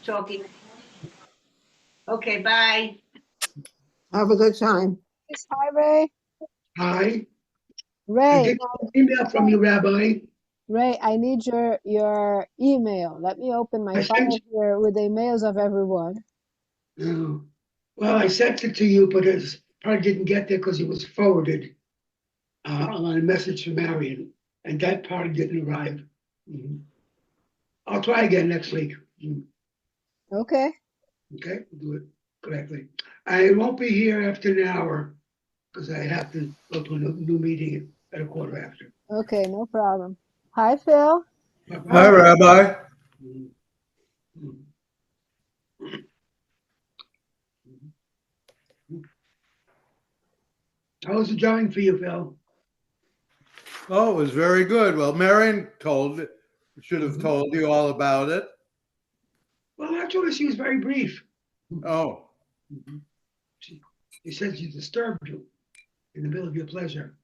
talking. Okay, bye. Have a good time. Yes, hi, Ray. Hi. I Ray, did an email from you, Rabbi. Ray, I need your email. Let me open my I file sent here with the emails of everyone. you. Well, I sent it to you, but it probably didn't get there because it was forwarded on a message from Marion, and that part didn't arrive. Mhm. I'll try again next week. Okay. Okay, we'll do it correctly. I won't be here after an hour because I have to go to a new meeting at a quarter after. Okay, no problem. Hi, Phil. Hi, Rabbi. Mhm. Mhm. How was the drawing for you, Phil? Oh, it was very good. Well, Marion should have told you all about it. Well, actually, she was very brief. Oh, Mhm. She said she disturbed you in the middle of your pleasure.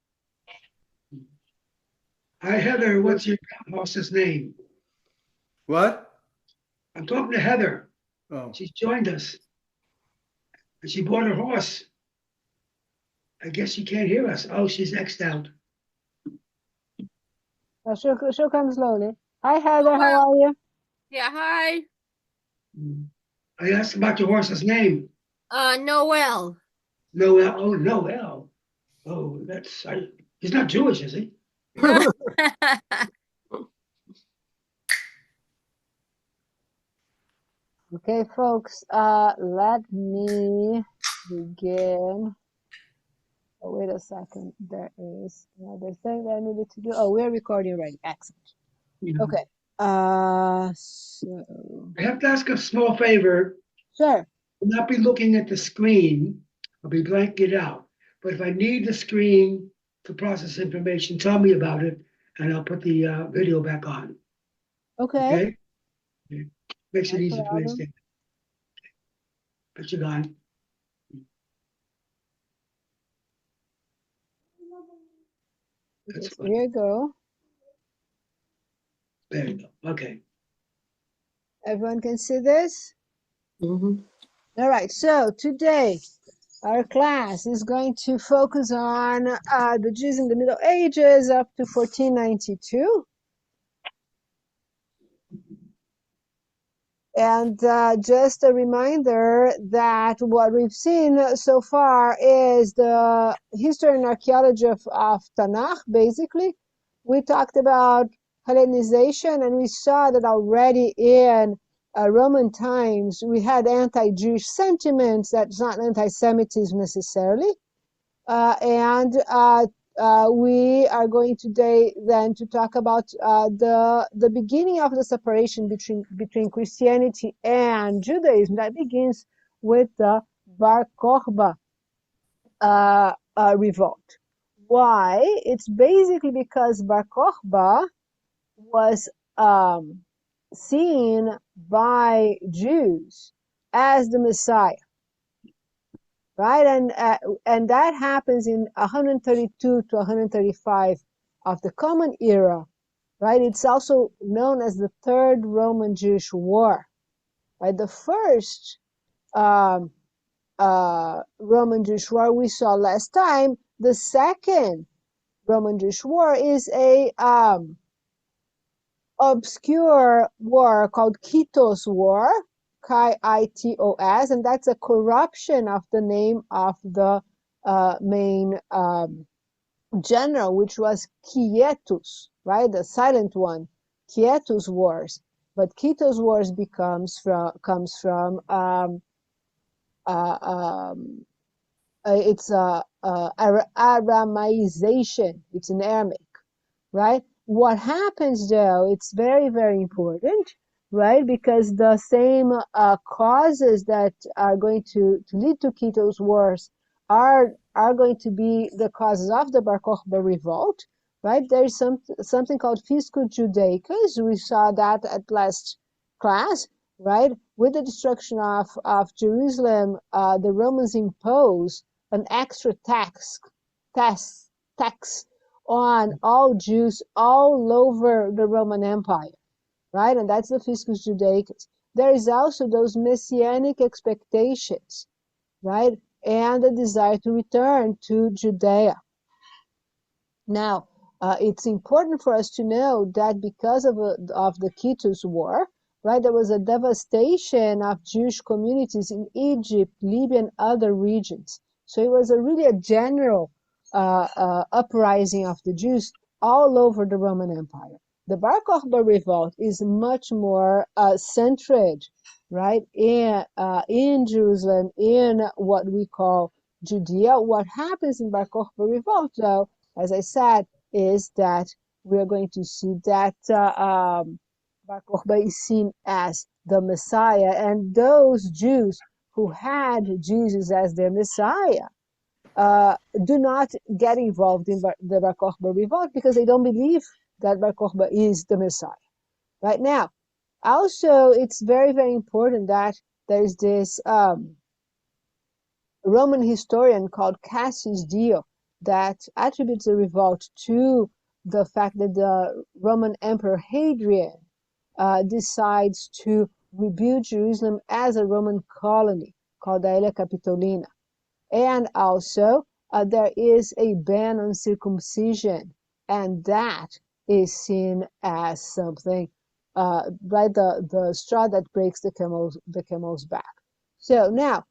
Hi, Heather. What's your house's name? what? I'm talking to Heather. Oh, She's joined us. And she bought her horse. I guess she can't hear us. Oh, she's X'd out. She'll come slowly. Hi, Heather. How are you? Yeah, hi. I asked about your horse's name. Noel. Noel. Oh, Noel. Oh, he's not Jewish, is he? Okay, folks. Let me begin. Oh, wait a second. There is another thing that I needed to do. Oh, we're recording already. Excellent. Yeah. Okay. So I have to ask a small favor. sure. I'll not be looking at the screen. I'll be blanking it out. But if I need the screen to process information, tell me about it, and I'll put the video back on. Okay. Okay? Makes it No easy for me to problem. understand. Put you on. Okay, That's so fine. here you go. There you go. Okay. Everyone can see this? Mhm. All right. So today, our class is going to focus on the Jews in the Middle Ages up to 1492. And just a reminder that what we've seen so far is the history and archaeology of Tanakh, basically. We talked about Hellenization, and we saw that already in Roman times, we had anti-Jewish sentiments. That's not anti-Semitism necessarily. We are going today then to talk about the beginning of the separation between Christianity and Judaism. That begins with the Bar Kochba revolt. Why? It's basically because Bar Kochba was seen by Jews as the Messiah. Right, and that happens in 132 to 135 of the Common Era, right? It's also known as the Third Roman Jewish War, right? The first Roman Jewish War we saw last time. The second Roman Jewish War is a obscure war called Kitos War, Kitos, and that's a corruption of the name of the main general, which was Quietus, right? The silent one, Quietus Wars. But Kitos Wars comes from it's Aramaization. It's in Aramaic, right? What happens though, it's very, very important, right? Because the same causes that are going to lead to Quito's wars are going to be the causes of the Bar Kochba revolt, right? There's something called Fiscus Judaicus. We saw that at last class, right? With the destruction of Jerusalem, the Romans impose an extra tax on all Jews all over the Roman Empire, right? And that's the Fiscus Judaicus. there is also those messianic expectations, right? And the desire to return to Judea. Now, it's important for us to know that because of the Kitus War, right, there was a devastation of Jewish communities in Egypt, Libya, and other regions. So it was really a general uprising of the Jews all over the Roman Empire. The Bar Kochba revolt is much more centered, right, in Jerusalem, in what we call Judea. What happens in Bar Kochba revolt, though, as I said, is that we are going to see that Bar Kochba is seen as the Messiah, and those Jews who had Jesus as their Messiah do not get involved in the Bar Kochba revolt because they don't believe that Bar Kochba is the Messiah. Right now, also, it's very, very important that there is this Roman historian called Cassius Dio that attributes the revolt to the fact that the Roman Emperor Hadrian decides to rebuild Jerusalem as a Roman colony called Aelia Capitolina. And also, there is a ban on circumcision, and that is seen as something, right, the straw that breaks the camel's back. So now,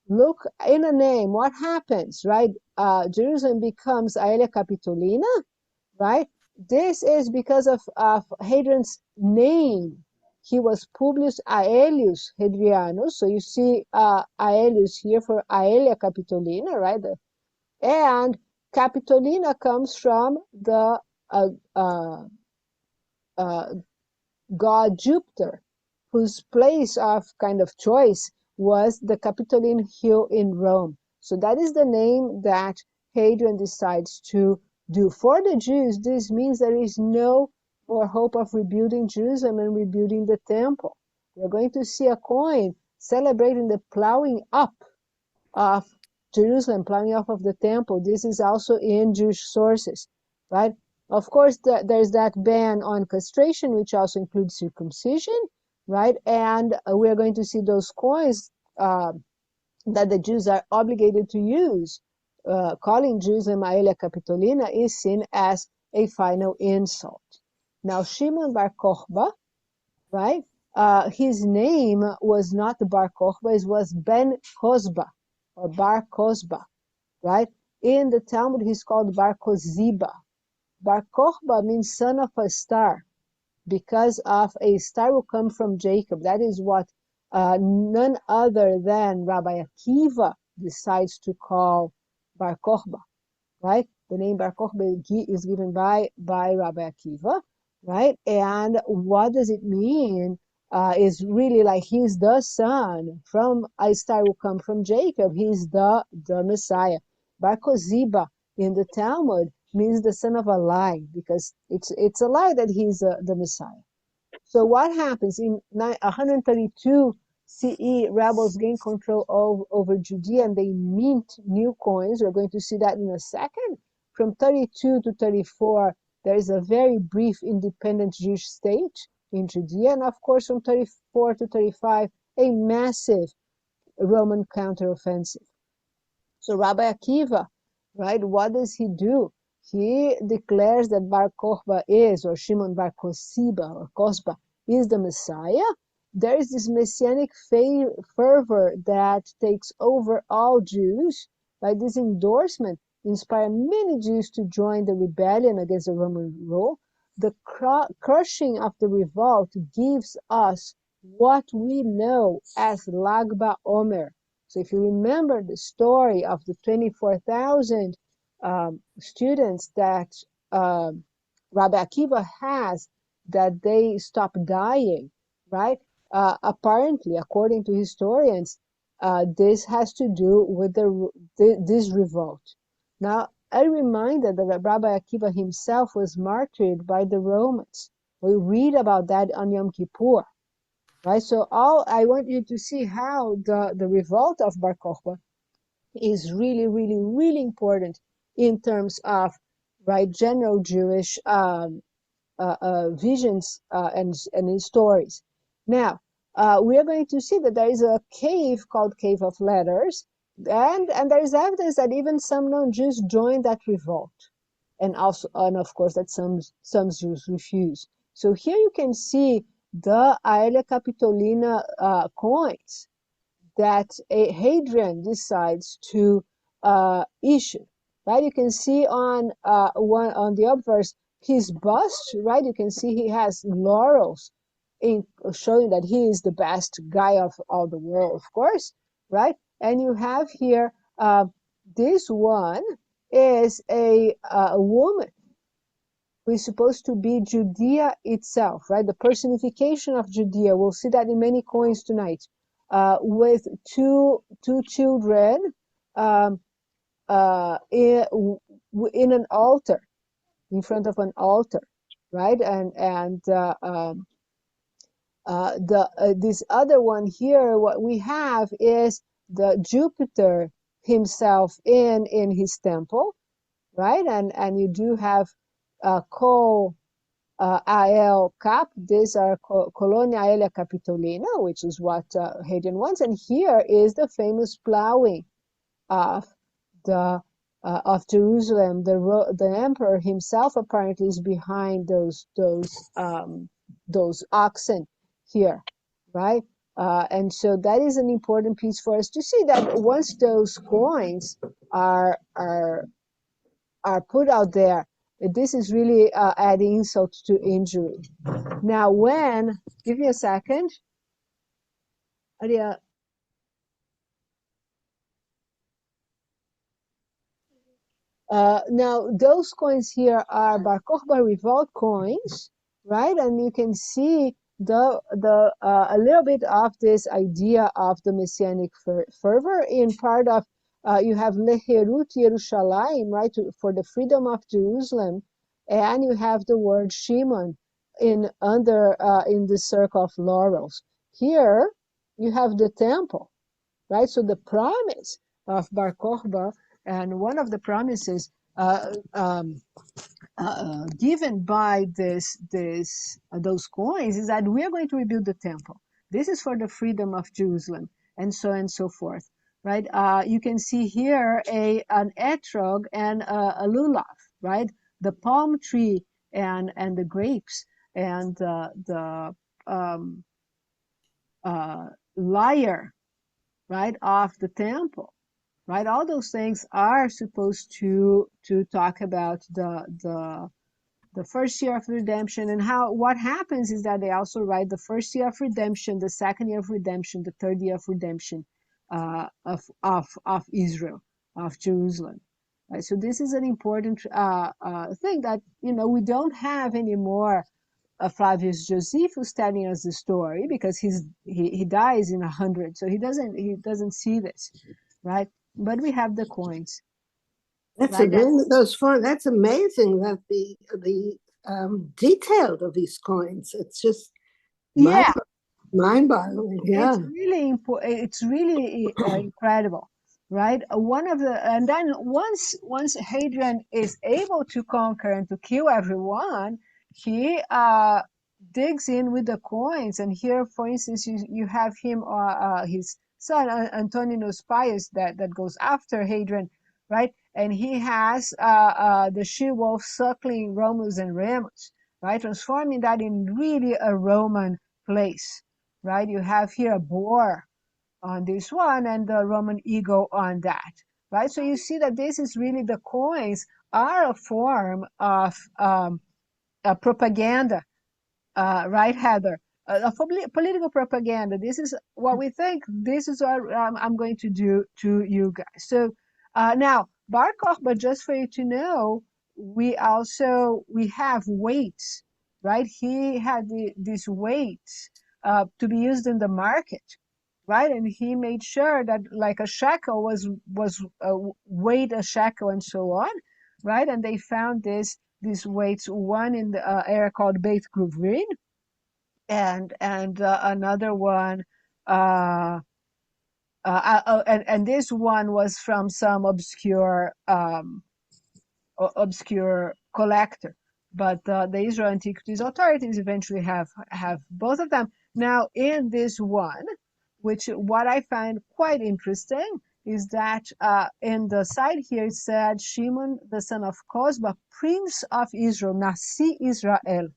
look in a name, what happens, right? Jerusalem becomes Aelia Capitolina, right? This is because of Hadrian's name. He was Publius Aelius Hadrianus. So you see Aelius here for Aelia Capitolina, right? And Capitolina comes from the god Jupiter, whose place of kind of choice was the Capitoline Hill in Rome. So that is the name that Hadrian decides to do. For the Jews, this means there is no more hope of rebuilding Jerusalem and rebuilding the temple. We're going to see a coin celebrating the plowing up of Jerusalem, plowing off of the temple. This is also in Jewish sources, right? Of course, there's that ban on castration, which also includes circumcision, right? And we're going to see those coins that the Jews are obligated to use. Calling Jerusalem Aelia Capitolina is seen as a final insult. Now, Shimon Bar Kochba, right? His name was not Bar Kochba, it was Ben Kozba or Bar Kozba, right? In the Talmud, he's called Bar Koziba. Bar Kochba means son of a star, because of a star will come from Jacob. That is what none other than Rabbi Akiva decides to call Bar Kochba, right? The name Bar Kochba is given by Rabbi Akiva, right? And what does it mean? Is really like he's the son from a star will come from Jacob. He's the Messiah. Bar Koziba in the Talmud means the son of a lie, because it's a lie that he's the Messiah. So what happens in 132 CE? Rebels gain control over Judea and they mint new coins. We're going to see that in a second. From 32 to 34, there is a very brief independent Jewish state in Judea, and of course from 34 to 35, a massive Roman counteroffensive. So Rabbi Akiva, right, what does he do? He declares that Bar Kochba is, or Shimon Bar Koziba, or Kosba, is the Messiah. There is this messianic fervor that takes over all Jews. By this endorsement, inspired many Jews to join the rebellion against the Roman rule. The crushing of the revolt gives us what we know as Lag BaOmer. So if you remember the story of the 24,000 students that Rabbi Akiva has, that they stop dying, right? Apparently, according to historians, this has to do with this revolt. Now, a reminder that Rabbi Akiva himself was martyred by the Romans. We read about that on Yom Kippur, right? So I want you to see how the revolt of Bar Kochba is really, really, really important in terms of, right, general Jewish visions and stories. Now, we are going to see that there is a cave called Cave of Letters, and there is evidence that even some non-Jews joined that revolt, and of course that some Jews refused. So here you can see the Aelia Capitolina coins that Hadrian decides to issue. Right, you can see on the obverse his bust. Right, you can see he has laurels, in showing that he is the best guy of all the world, of course. Right, and you have here this one is a woman who is supposed to be Judea itself, right? The personification of Judea. We'll see that in many coins tonight, with two children um, in an altar, in front of an altar, right? And this other one here, what we have is the Jupiter himself in his temple, right? And you do have Col AL Cap. These are Colonia Aelia Capitolina, which is what Hadrian wants. And here is the famous plowing of the of Jerusalem. The emperor himself apparently is behind those oxen here, right? And so that is an important piece for us to see, that once those coins are put out there, this is really adding insult to injury. Now, give me a second. Aria, now, those coins here are Bar Kochba Revolt coins, right? And you can see a little bit of this idea of the messianic fervor in part of you have Leherut Yerushalayim, right, for the freedom of Jerusalem, and you have the word Shimon in the circle of laurels. Here you have the temple, right? So the promise of Bar Kochba, and one of the promises given by those coins is that we are going to rebuild the temple. This is for the freedom of Jerusalem, and so on and so forth, right? You can see here an etrog and a lulav, right? The palm tree and the grapes and the lyre, right, of the temple. Right, all those things are supposed to talk about the first year of redemption, and what happens is that they also write the first year of redemption, the second year of redemption, the third year of redemption of Israel, of Jerusalem. Right, so this is an important thing that we don't have anymore. Flavius Josephus telling us the story, because he dies in 100, so he doesn't see this, right? But we have the coins. That's Right? That's amazing that the detailed of these coins. It's just Yeah, mind-boggling. Yeah. it's really important. It's really incredible, right? And then once Hadrian is able to conquer and to kill everyone, he digs in with the coins. And here, for instance, you have him, his son Antoninus Pius, that goes after Hadrian, right? And he has the she-wolf suckling Romulus and Remus, right? Transforming that in really a Roman place, right? You have here a boar on this one and the Roman eagle on that, right? So you see that this is really, the coins are a form of propaganda, right, Heather? Of political propaganda. This is what we think. This is what I'm going to do to you guys. So now, Bar Kochba, just for you to know, we have weights, right? He had these weights to be used in the market, right? And he made sure that like a shekel was weighed a shekel and so on, right? And they found these weights, one in the area called Beit Gruvrin, and another one, and this one was from some obscure collector. But the Israel Antiquities authorities eventually have both of them. Now, in this one, which what I find quite interesting is that in the side here it said Shimon, the son of Kochba, prince of Israel, Nasi Israel.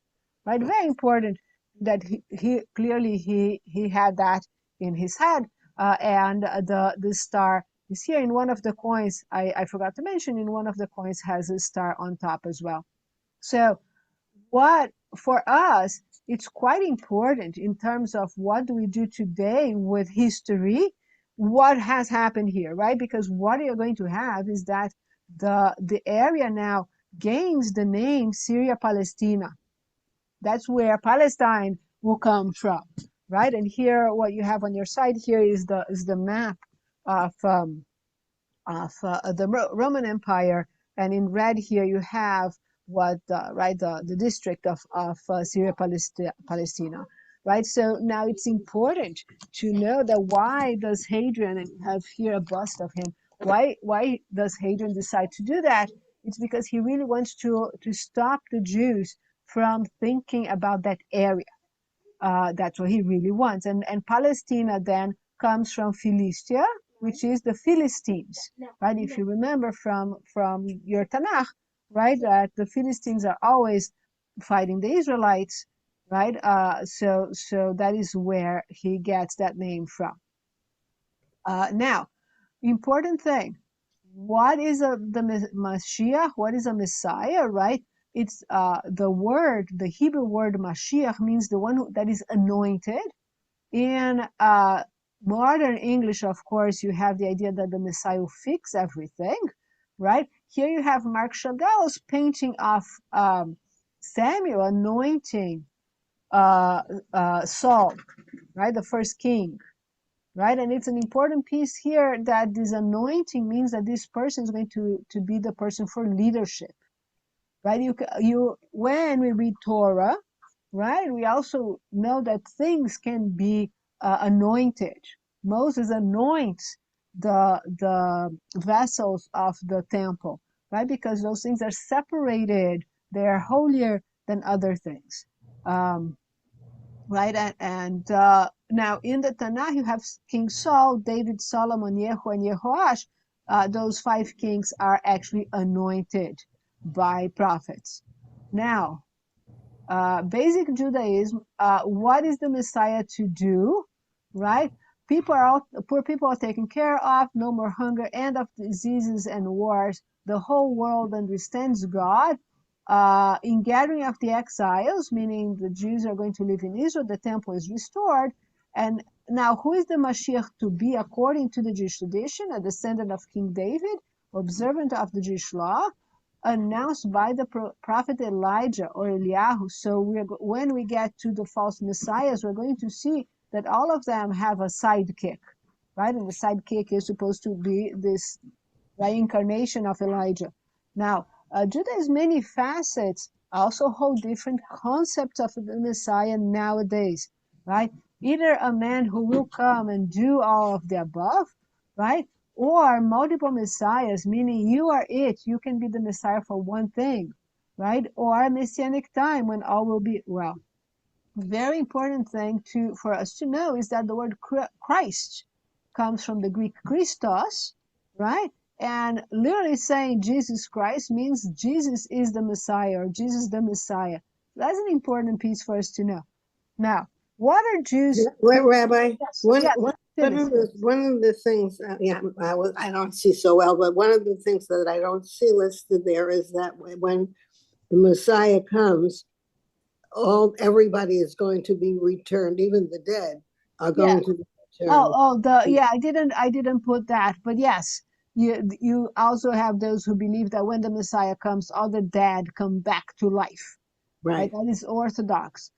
Right, very important that he clearly he had that in his head, and the star is here in one of the coins. I forgot to mention, in one of the coins has a star on top as well. So what for us it's quite important in terms of what do we do today with history, what has happened here, right? Because what you're going to have is that the area now gains the name Syria Palestina. That's where Palestine will come from, right? And here, what you have on your side here is the map of the Roman Empire, and in red here you have what the district of Syria Palestina, right? So now it's important to know that why does Hadrian, and have here a bust of him, why does Hadrian decide to do that? It's because he really wants to stop the Jews from thinking about that area. That's what he really wants. And Palestina then comes from Philistia, which is the Philistines, right? If you remember from your Tanakh, right, that the Philistines are always fighting the Israelites, right? So that is where he gets that name from. Now, important thing, what is the Mashiach? What is a Messiah, right? It's the Hebrew word Mashiach means the one that is anointed. In modern English, of course, you have the idea that the Messiah will fix everything, right? Here you have Marc Chagall's painting of Samuel anointing Saul, right? The first king, right? And it's an important piece here that this anointing means that this person is going to be the person for leadership, right? You when we read Torah, right, we also know that things can be anointed. Moses anoints the vessels of the temple, right? Because those things are separated; they are holier than other things, right? And now in the Tanakh, you have King Saul, David, Solomon, Yehu, and Yehoash. Those 5 kings are actually anointed by prophets. Now, basic Judaism, what is the Messiah to do, right? Poor people are taken care of, no more hunger, end of diseases and wars. The whole world understands God. In gathering of the exiles, meaning the Jews are going to live in Israel, the temple is restored. And now, who is the Mashiach to be according to the Jewish tradition? A descendant of King David, observant of the Jewish law, announced by the prophet Elijah or Eliyahu. So when we get to the false messiahs, we're going to see that all of them have a sidekick, right? And the sidekick is supposed to be this reincarnation of Elijah. Now, Judaism's many facets also hold different concepts of the Messiah nowadays, right? Either a man who will come and do all of the above, right? Or multiple messiahs, meaning you are it, you can be the Messiah for one thing, right? Or a messianic time when all will be well. Very important thing for us to know is that the word Christ comes from the Greek Christos, right? And literally saying Jesus Christ means Jesus is the Messiah, or Jesus the Messiah. That's an important piece for us to know. Now, what are Jews? Well, Rabbi, Yes, one Phyllis. of the things, I don't see so well, but one of the things that I don't see listed there is that when the Messiah comes, everybody is going to be returned, even the dead are going to be returned. I didn't put that, but yes, you also have those who believe that when the Messiah comes, all the dead come back to life. Right? That is Orthodox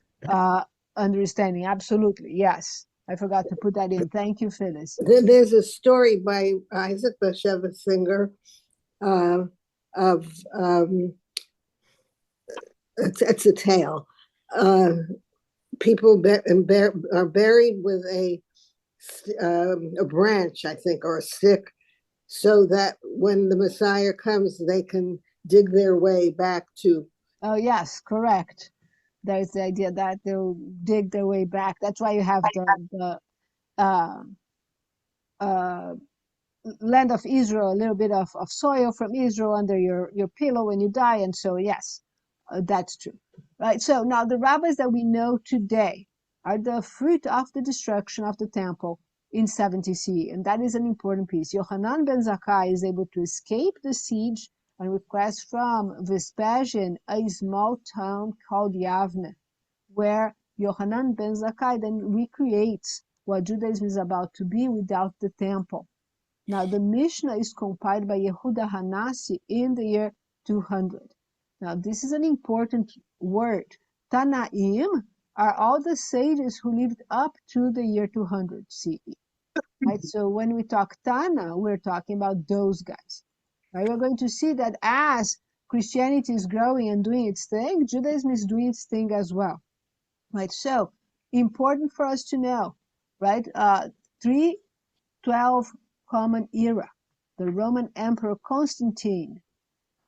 understanding. Absolutely, yes. I forgot to put that in. Thank you, Phyllis. There's a story by Isaac Bashevis Singer of it's a tale. People are buried with a branch, I think, or a stick, so that when the Messiah comes, they can dig their way back to. Oh, yes, correct. There's the idea that they'll dig their way back. That's why you have the uh, uh, land of Israel, a little bit of soil from Israel under your pillow when you die. And so, yes, that's true. Right. So now the rabbis that we know today are the fruit of the destruction of the temple in 70 CE. And that is an important piece. Yohanan ben Zakkai is able to escape the siege and request from Vespasian a small town called Yavne, where Yohanan ben Zakkai then recreates what Judaism is about to be without the temple. Now, the Mishnah is compiled by Yehuda Hanassi in the year 200. Now, this is an important word. Tanaim are all the sages who lived up to the year 200 CE. Right? So when we talk Tana, we're talking about those guys. Right? We're going to see that as Christianity is growing and doing its thing, Judaism is doing its thing as well. Right? So important for us to know, right? 312 Common Era. The Roman Emperor Constantine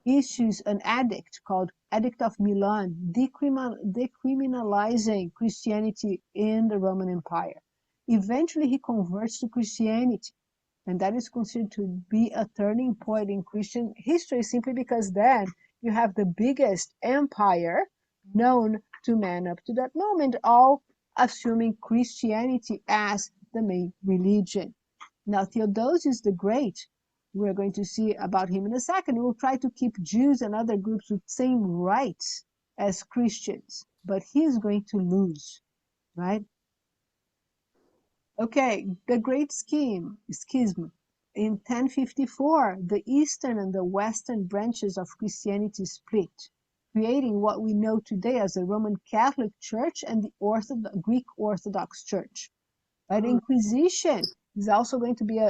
issues an edict called Edict of Milan, decriminalizing Christianity in the Roman Empire. Eventually, he converts to Christianity, and that is considered to be a turning point in Christian history simply because then you have the biggest empire known to man up to that moment, all assuming Christianity as the main religion. Now, Theodosius the Great, we're going to see about him in a second, will try to keep Jews and other groups with same rights as Christians, but he is going to lose, right? Okay, the Great Schism. In 1054, the eastern and the western branches of Christianity split, creating what we know today as the Roman Catholic Church and the Greek Orthodox Church. Right? Inquisition is also going to be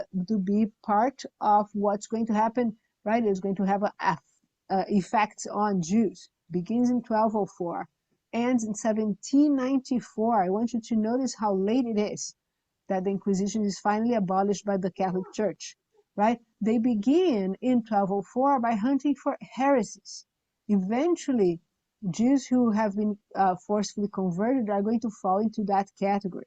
part of what's going to happen. Right? It's going to have a effects on Jews. Begins in 1204, ends in 1794. I want you to notice how late it is that the Inquisition is finally abolished by the Catholic Church. Right? They begin in 1204 by hunting for heresies. Eventually, Jews who have been forcefully converted are going to fall into that category.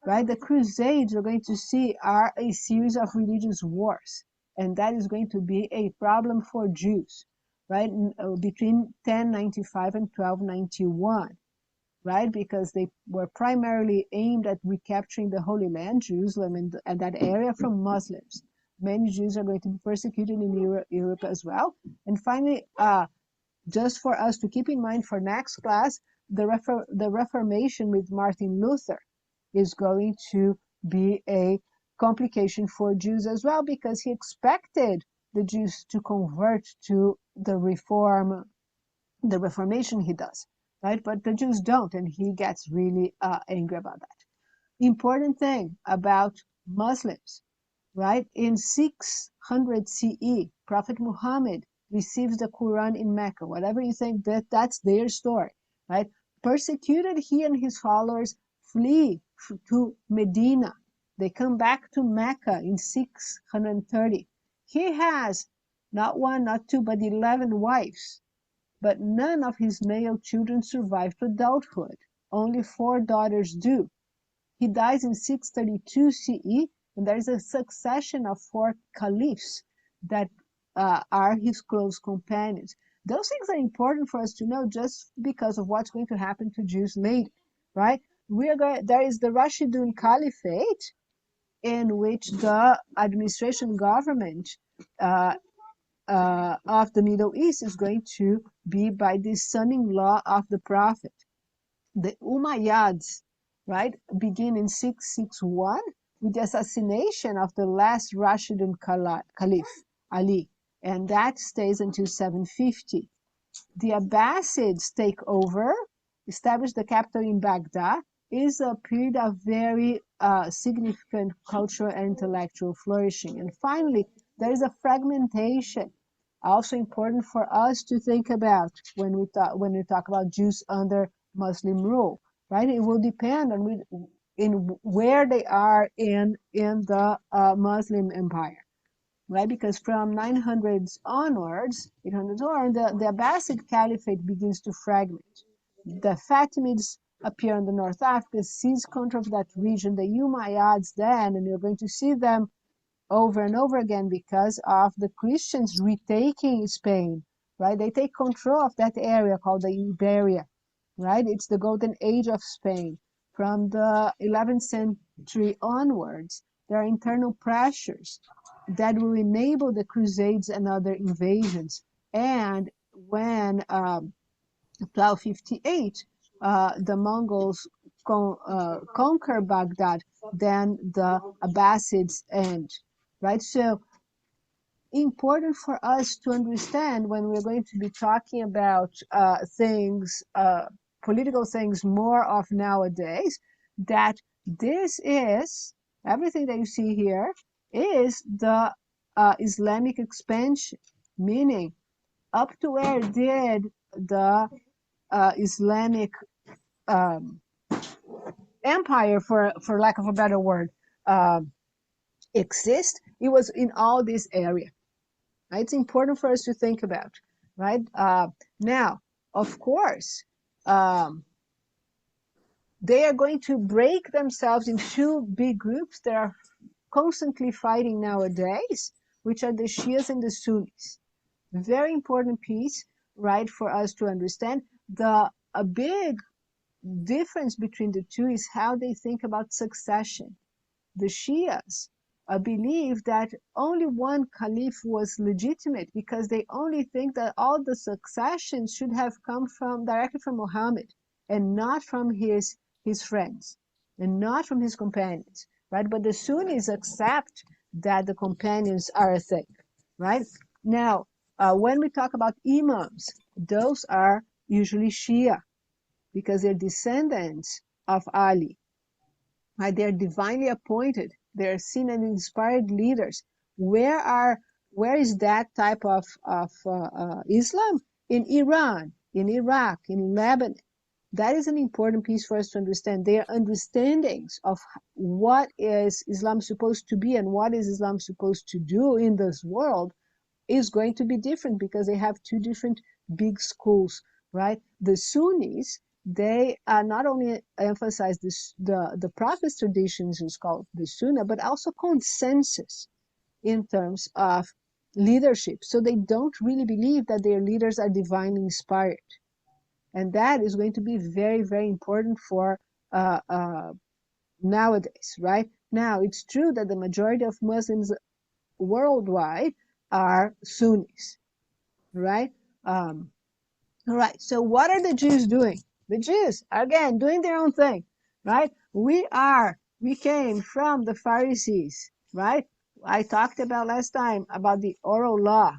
Right? The Crusades we're going to see are a series of religious wars, and that is going to be a problem for Jews, right? Between 1095 and 1291, right? Because they were primarily aimed at recapturing the Holy Land, Jerusalem, and that area from Muslims. Many Jews are going to be persecuted in Europe as well. And finally, just for us to keep in mind for next class, the Reformation with Martin Luther is going to be a complication for Jews as well, because he expected the Jews to convert to the Reformation he does, right? But the Jews don't, and he gets really angry about that. Important thing about Muslims, right? In 600 CE, Prophet Muhammad receives the Quran in Mecca. Whatever you think, that's their story, right? Persecuted, he and his followers flee to Medina. They come back to Mecca in 630. He has not one, not two, but 11 wives. But none of his male children survive to adulthood. Only 4 daughters do. He dies in 632 CE, and there is a succession of 4 caliphs that are his close companions. Those things are important for us to know just because of what's going to happen to Jews later, right? There is the Rashidun Caliphate, in which the administration government of the Middle East is going to be by the son-in-law of the Prophet. The Umayyads, right, begin in 661 with the assassination of the last Rashidun Caliph, Ali, and that stays until 750. The Abbasids take over, establish the capital in Baghdad, is a period of very significant cultural and intellectual flourishing. And finally, there is a fragmentation, also important for us to think about when we talk about Jews under Muslim rule, right? It will depend on where they are in the Muslim empire, right? Because from 900s onwards, 800s onwards, the Abbasid Caliphate begins to fragment, The Fatimids appear in the North Africa, seize control of that region. The Umayyads then, and you're going to see them over and over again because of the Christians retaking Spain, right? They take control of that area called the Iberia, right? It's the golden age of Spain. From the 11th century onwards, there are internal pressures that will enable the Crusades and other invasions. And when 1258, the Mongols conquer Baghdad, then the Abbasids end, right? So important for us to understand when we're going to be talking about things, political things more of nowadays, that this is, everything that you see here is the Islamic expansion, meaning up to where did the Islamic um, empire, for lack of a better word, exist. It was in all this area. Right? It's important for us to think about, right? Now, of course, they are going to break themselves in two big groups that are constantly fighting nowadays, which are the Shias and the Sunnis. Very important piece, right, for us to understand. A big difference between the two is how they think about succession. The Shias believe that only one caliph was legitimate because they only think that all the succession should have come directly from Muhammad and not from his friends and not from his companions, right? But the Sunnis accept that the companions are a thing, right? Now, when we talk about imams, those are usually Shia because they're descendants of Ali, right? They're divinely appointed. They're seen and inspired leaders. Where is that type of Islam? In Iran, in Iraq, in Lebanon. That is an important piece for us to understand. Their understandings of what is Islam supposed to be and what is Islam supposed to do in this world is going to be different because they have two different big schools, right? The Sunnis, they not only emphasize the Prophet's traditions, is called the Sunnah, but also consensus in terms of leadership. So they don't really believe that their leaders are divinely inspired. And that is going to be very, very important for nowadays, right? Now, it's true that the majority of Muslims worldwide are Sunnis, right? All right, so what are the Jews doing? The Jews, again, doing their own thing, right? We came from the Pharisees, right? I talked about last time about the oral law,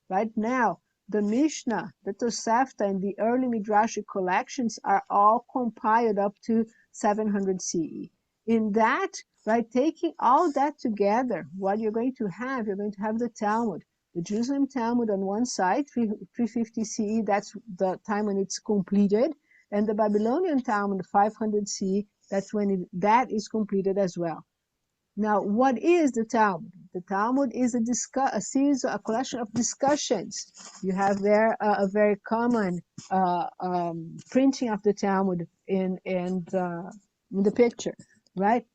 right? Now, the Mishnah, the Tosefta, and the early Midrashic collections are all compiled up to 700 CE. In that, right, taking all that together, what you're going to have the Talmud. The Jerusalem Talmud on one side, 350 CE, that's the time when it's completed, and the Babylonian Talmud, 500 CE, that's when that is completed as well. Now, what is the Talmud? The Talmud is a collection of discussions. You have there a very common printing of the Talmud in the picture, right?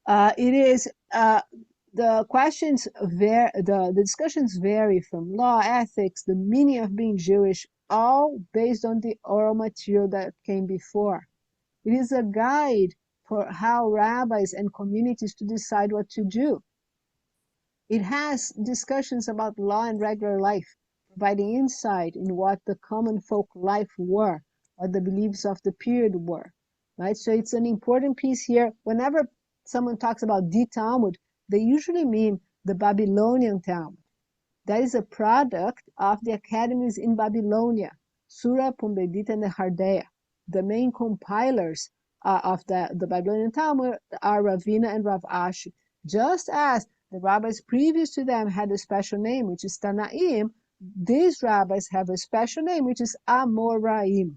It is the discussions vary from law, ethics, the meaning of being Jewish, all based on the oral material that came before. It is a guide for how rabbis and communities to decide what to do. It has discussions about law and regular life, providing insight in what the common folk life were, what the beliefs of the period were, right? So it's an important piece here. Whenever someone talks about the Talmud, they usually mean the Babylonian Talmud. That is a product of the academies in Babylonia, Sura, Pumbedita, and the Hardea. The main compilers of the Babylonian Talmud are Ravina and Rav Ashi. Just as the rabbis previous to them had a special name, which is Tanaim, these rabbis have a special name, which is Amoraim,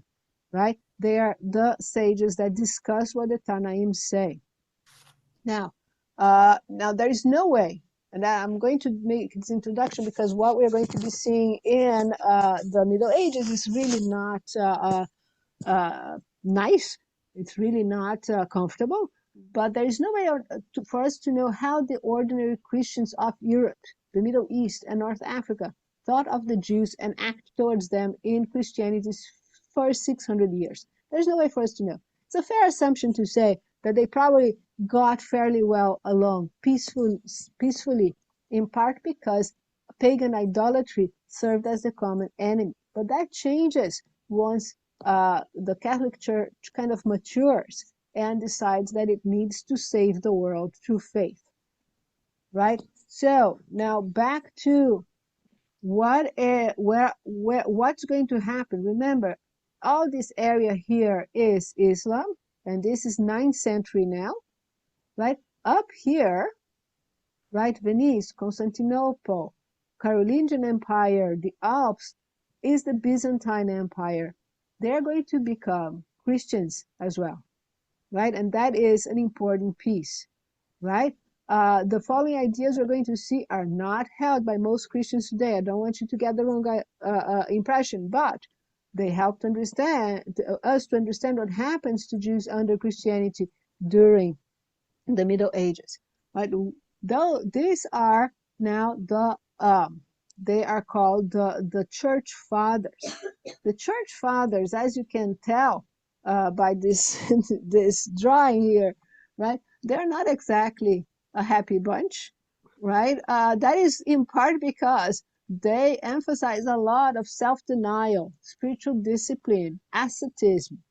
right? They are the sages that discuss what the Tanaim say. Now there is no way, and I'm going to make this introduction because what we're going to be seeing in the Middle Ages is really not nice. It's really not comfortable. But there is no way for us to know how the ordinary Christians of Europe, the Middle East, and North Africa thought of the Jews and act towards them in Christianity's first 600 years. There's no way for us to know. It's a fair assumption to say that they probably got fairly well along peacefully, in part because pagan idolatry served as the common enemy. But that changes once the Catholic Church kind of matures and decides that it needs to save the world through faith, right? So now back to what's going to happen. Remember, all this area here is Islam, and this is 9th century now, right? Up here, right, Venice, Constantinople, Carolingian Empire, the Alps, is the Byzantine Empire. They're going to become Christians as well, right? And that is an important piece, right? The following ideas we're going to see are not held by most Christians today. I don't want you to get the wrong impression, but they helped us to understand what happens to Jews under Christianity during the Middle Ages. Right? Though these are now they are called the Church Fathers. The Church Fathers, as you can tell by this this drawing here, right? They're not exactly a happy bunch, right? That is in part because they emphasize a lot of self-denial, spiritual discipline, asceticism,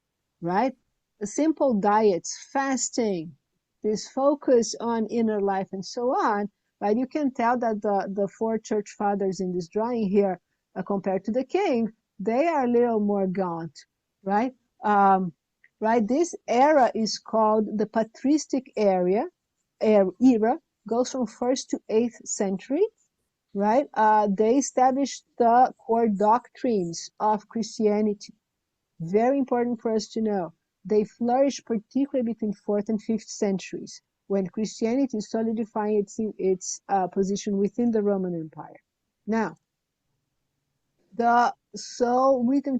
right? Simple diets, fasting, this focus on inner life, and so on. Right? You can tell that the four church fathers in this drawing here, compared to the king, they are a little more gaunt, right? Right. This era is called the patristic era, goes from 1st to 8th century, right? They established the core doctrines of Christianity. Very important for us to know. They flourished particularly between 4th and 5th centuries, when Christianity is solidifying its position within the Roman Empire. Now, the written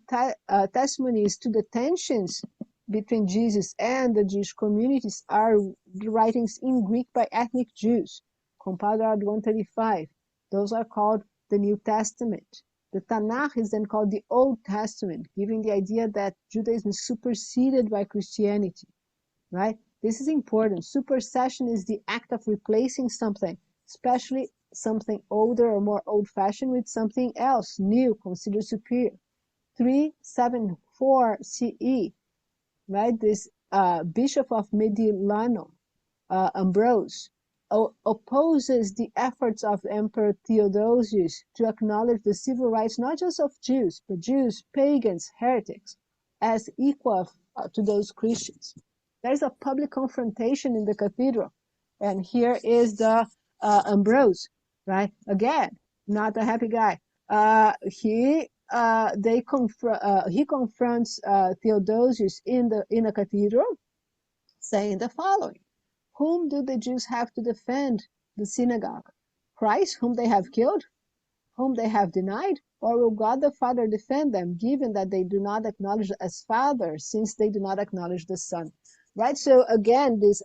testimonies to the tensions between Jesus and the Jewish communities are writings in Greek by ethnic Jews, compiled around 135. Those are called the New Testament. The Tanakh is then called the Old Testament, giving the idea that Judaism is superseded by Christianity, right? This is important. Supersession is the act of replacing something, especially something older or more old-fashioned, with something else, new, considered superior. 374 CE, right? This Bishop of Medilano, Ambrose, opposes the efforts of Emperor Theodosius to acknowledge the civil rights not just of Jews, but Jews, pagans, heretics, as equal to those Christians. There's a public confrontation in the cathedral, and here is the Ambrose, right? Again, not a happy guy. He confronts Theodosius in a cathedral, saying the following: whom do the Jews have to defend the synagogue? Christ, whom they have killed, whom they have denied? Or will God the Father defend them, given that they do not acknowledge as Father, since they do not acknowledge the Son? Right? So again, this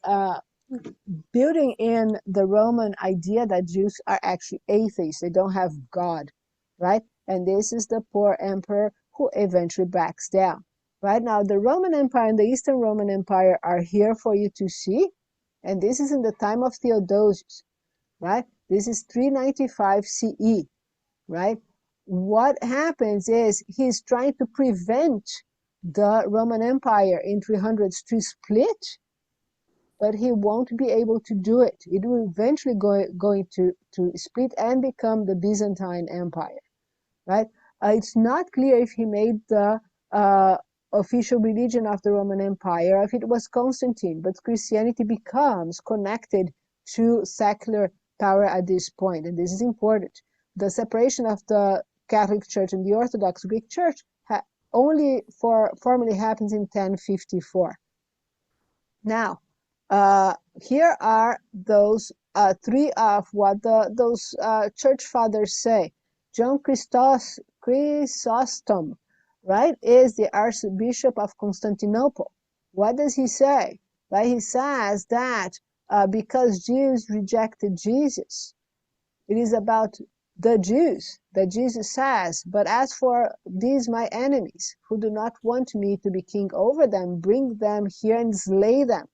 building in the Roman idea that Jews are actually atheists. They don't have God, right? And this is the poor emperor who eventually backs down. Right now, the Roman Empire and the Eastern Roman Empire are here for you to see. And this is in the time of Theodosius, right? This is 395 CE, right? What happens is he's trying to prevent the Roman Empire in 300s to split, but he won't be able to do it. It will eventually going to split and become the Byzantine Empire, right? It's not clear if he made the official religion of the Roman Empire, if it was Constantine, but Christianity becomes connected to secular power at this point, and this is important. The separation of the Catholic Church and the Orthodox Greek Church only formally happens in 1054. Now, here are those three of what those church fathers say. John Chrysostom, right, is the Archbishop of Constantinople. What does he say? Right? He says that because Jews rejected Jesus, it is about the Jews that Jesus says, but as for these my enemies who do not want me to be king over them, bring them here and slay them.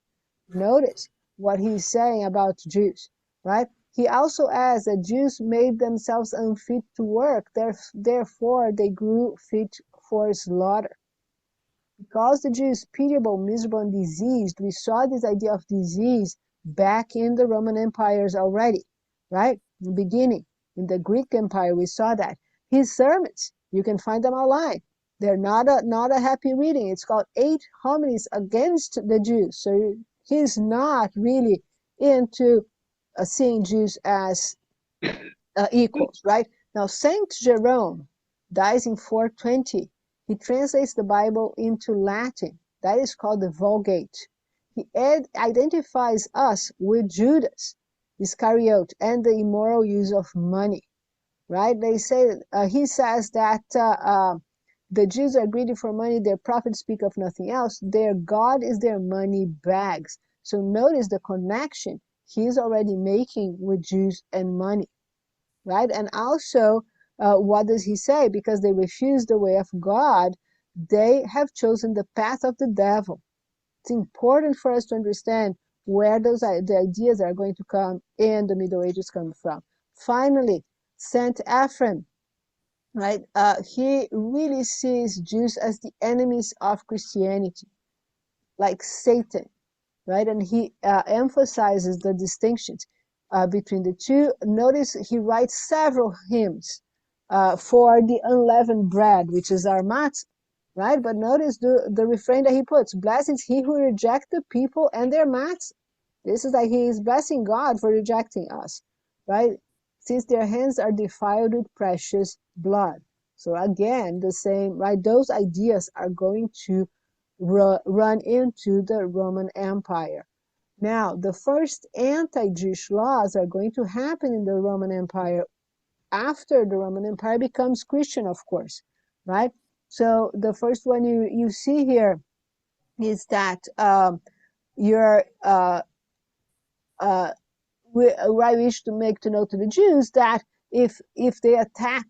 Notice what he's saying about Jews, right? He also adds that Jews made themselves unfit to work, therefore they grew fit for slaughter. Because the Jews pitiable, miserable, and diseased, we saw this idea of disease back in the Roman empires already, right? In the beginning, in the Greek Empire, we saw that. His sermons, you can find them online. They're not a happy reading. It's called 8 Homilies Against the Jews. So he's not really into seeing Jews as equals, right? Now, Saint Jerome dies in 420. He translates the Bible into Latin. That is called the Vulgate. He identifies us with Judas Iscariot and the immoral use of money, right? They say, he says that the Jews are greedy for money. Their prophets speak of nothing else. Their God is their money bags. So notice the connection he's already making with Jews and money, right? And also, what does he say? Because they refuse the way of God, they have chosen the path of the devil. It's important for us to understand where the ideas are going to come in the Middle Ages come from. Finally, Saint Ephrem, right? He really sees Jews as the enemies of Christianity, like Satan, right? And he emphasizes the distinctions between the two. Notice he writes several hymns for the unleavened bread, which is our matzah, right? But notice the refrain that he puts: blessed is he who rejects the people and their matzah. This is like he is blessing God for rejecting us, right? Since their hands are defiled with precious blood. So again, the same, right? Those ideas are going to run into the Roman Empire. Now, the first anti-Jewish laws are going to happen in the Roman Empire after the Roman Empire becomes Christian, of course, right? So the first one you see here is that your I wish to make to know to the Jews that if they attack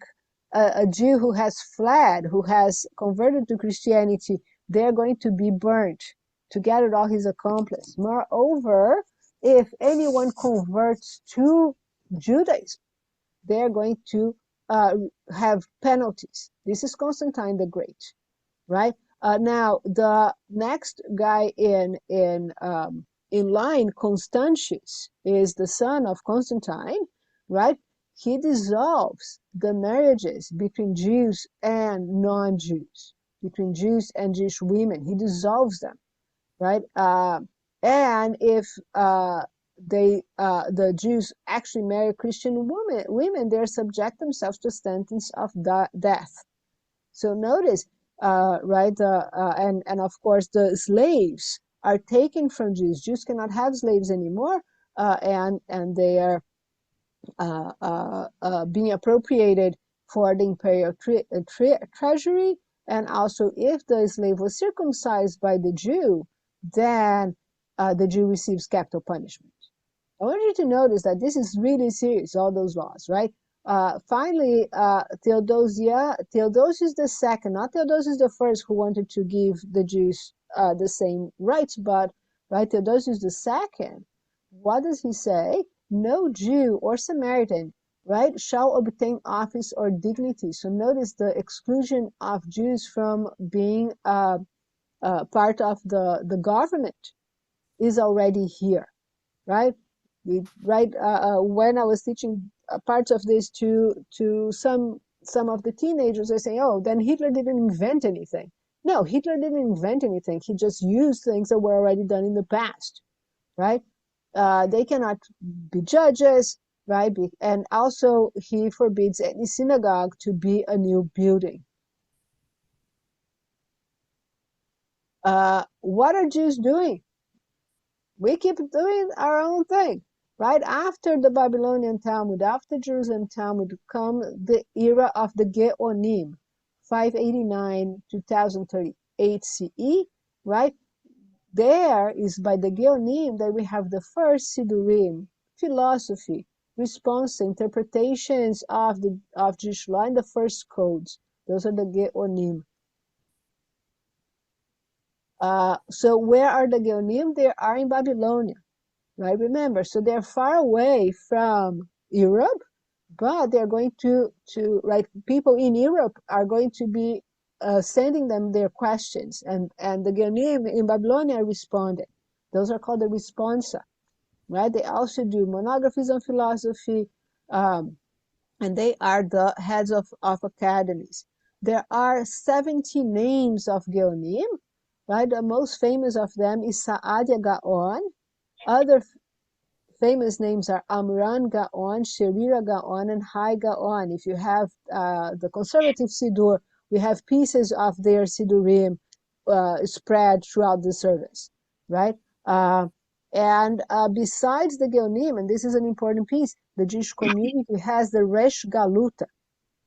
a Jew who has fled, who has converted to Christianity, they're going to be burnt together with all his accomplices. Moreover, if anyone converts to Judaism, they're going to have penalties. This is Constantine the Great, right? Now, the next guy in line, Constantius, is the son of Constantine, right? He dissolves the marriages between Jews and non-Jews, between Jews and Jewish women. He dissolves them, right? And if the Jews actually marry Christian women, they subject themselves to sentence of death. So notice, right, and of course the slaves are taken from Jews. Jews cannot have slaves anymore, and they are being appropriated for the imperial treasury. And also, if the slave was circumcised by the Jew, then the Jew receives capital punishment. I want you to notice that this is really serious, all those laws, right? Finally, Theodosius II, not Theodosius I, who wanted to give the Jews the same rights, but right, Theodosius II, what does he say? No Jew or Samaritan, right, shall obtain office or dignity. So notice the exclusion of Jews from being part of the government is already here, right? When I was teaching parts of this to some of the teenagers, they say, "Oh, then Hitler didn't invent anything." No, Hitler didn't invent anything. He just used things that were already done in the past, right? They cannot be judges, right? And also, he forbids any synagogue to be a new building. What are Jews doing? We keep doing our own thing. Right after the Babylonian Talmud, after Jerusalem Talmud, come the era of the Geonim, 589 to 1038 CE, right? There is by the Geonim that we have the first Sidurim, philosophy, response, interpretations of Jewish law, and the first codes. Those are the Geonim. So where are the Geonim? They are in Babylonia, right? Remember, so they're far away from Europe, but they're going to right, people in Europe are going to be sending them their questions, and the Geonim in Babylonia responded. Those are called the responsa, right? They also do monographies on philosophy, and they are the heads of academies. There are 70 names of Geonim, right? The most famous of them is Saadia Gaon. Other famous names are Amran Gaon, Sherira Gaon, and Hai Gaon. If you have the conservative Siddur, we have pieces of their Siddurim spread throughout the service, right? And besides the Geonim, and this is an important piece, the Jewish community has the Resh Galuta,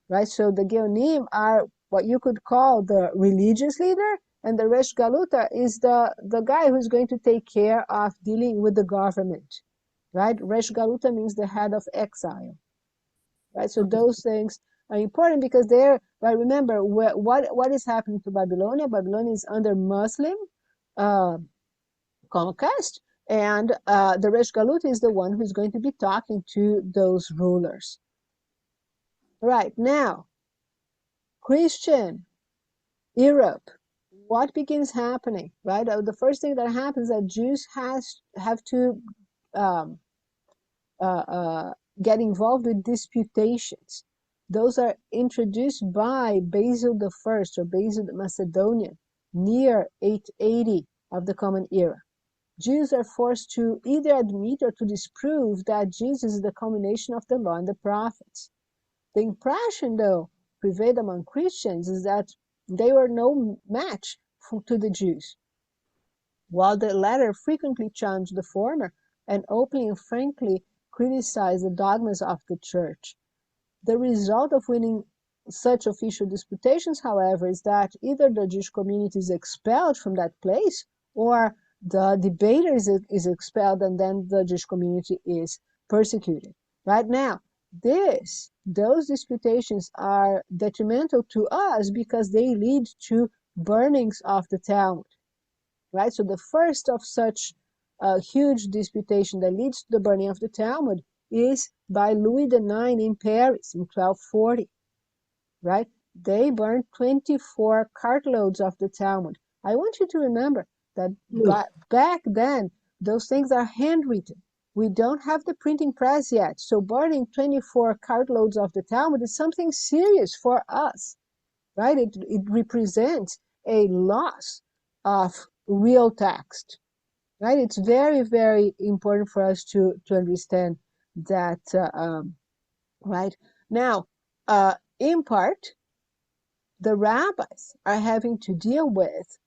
right? So the Geonim are what you could call the religious leader, and the Resh Galuta is the guy who's going to take care of dealing with the government, right? Resh Galuta means the head of exile, right? So those things are important because they're, right, remember what is happening to Babylonia? Babylonia is under Muslim conquest, and the Resh Galuta is the one who's going to be talking to those rulers. Right, now, Christian Europe, what begins happening, right? The first thing that happens is that Jews have to get involved with disputations. Those are introduced by Basil the First or Basil the Macedonian near 880 of the Common Era. Jews are forced to either admit or to disprove that Jesus is the culmination of the law and the prophets. The impression, though, prevailed among Christians is that they were no match to the Jews, while the latter frequently challenged the former and openly and frankly criticized the dogmas of the church. The result of winning such official disputations, however, is that either the Jewish community is expelled from that place, or the debater is expelled, and then the Jewish community is persecuted. Right now, those disputations are detrimental to us because they lead to burnings of the Talmud. Right? So the first of such huge disputation that leads to the burning of the Talmud is by Louis IX in Paris in 1240. Right? They burned 24 cartloads of the Talmud. I want you to remember that back then, those things are handwritten. We don't have the printing press yet. So burning 24 cartloads of the Talmud is something serious for us, right? It represents a loss of real text, right? It's very, very important for us to understand that, right? Now, in part, the rabbis are having to deal with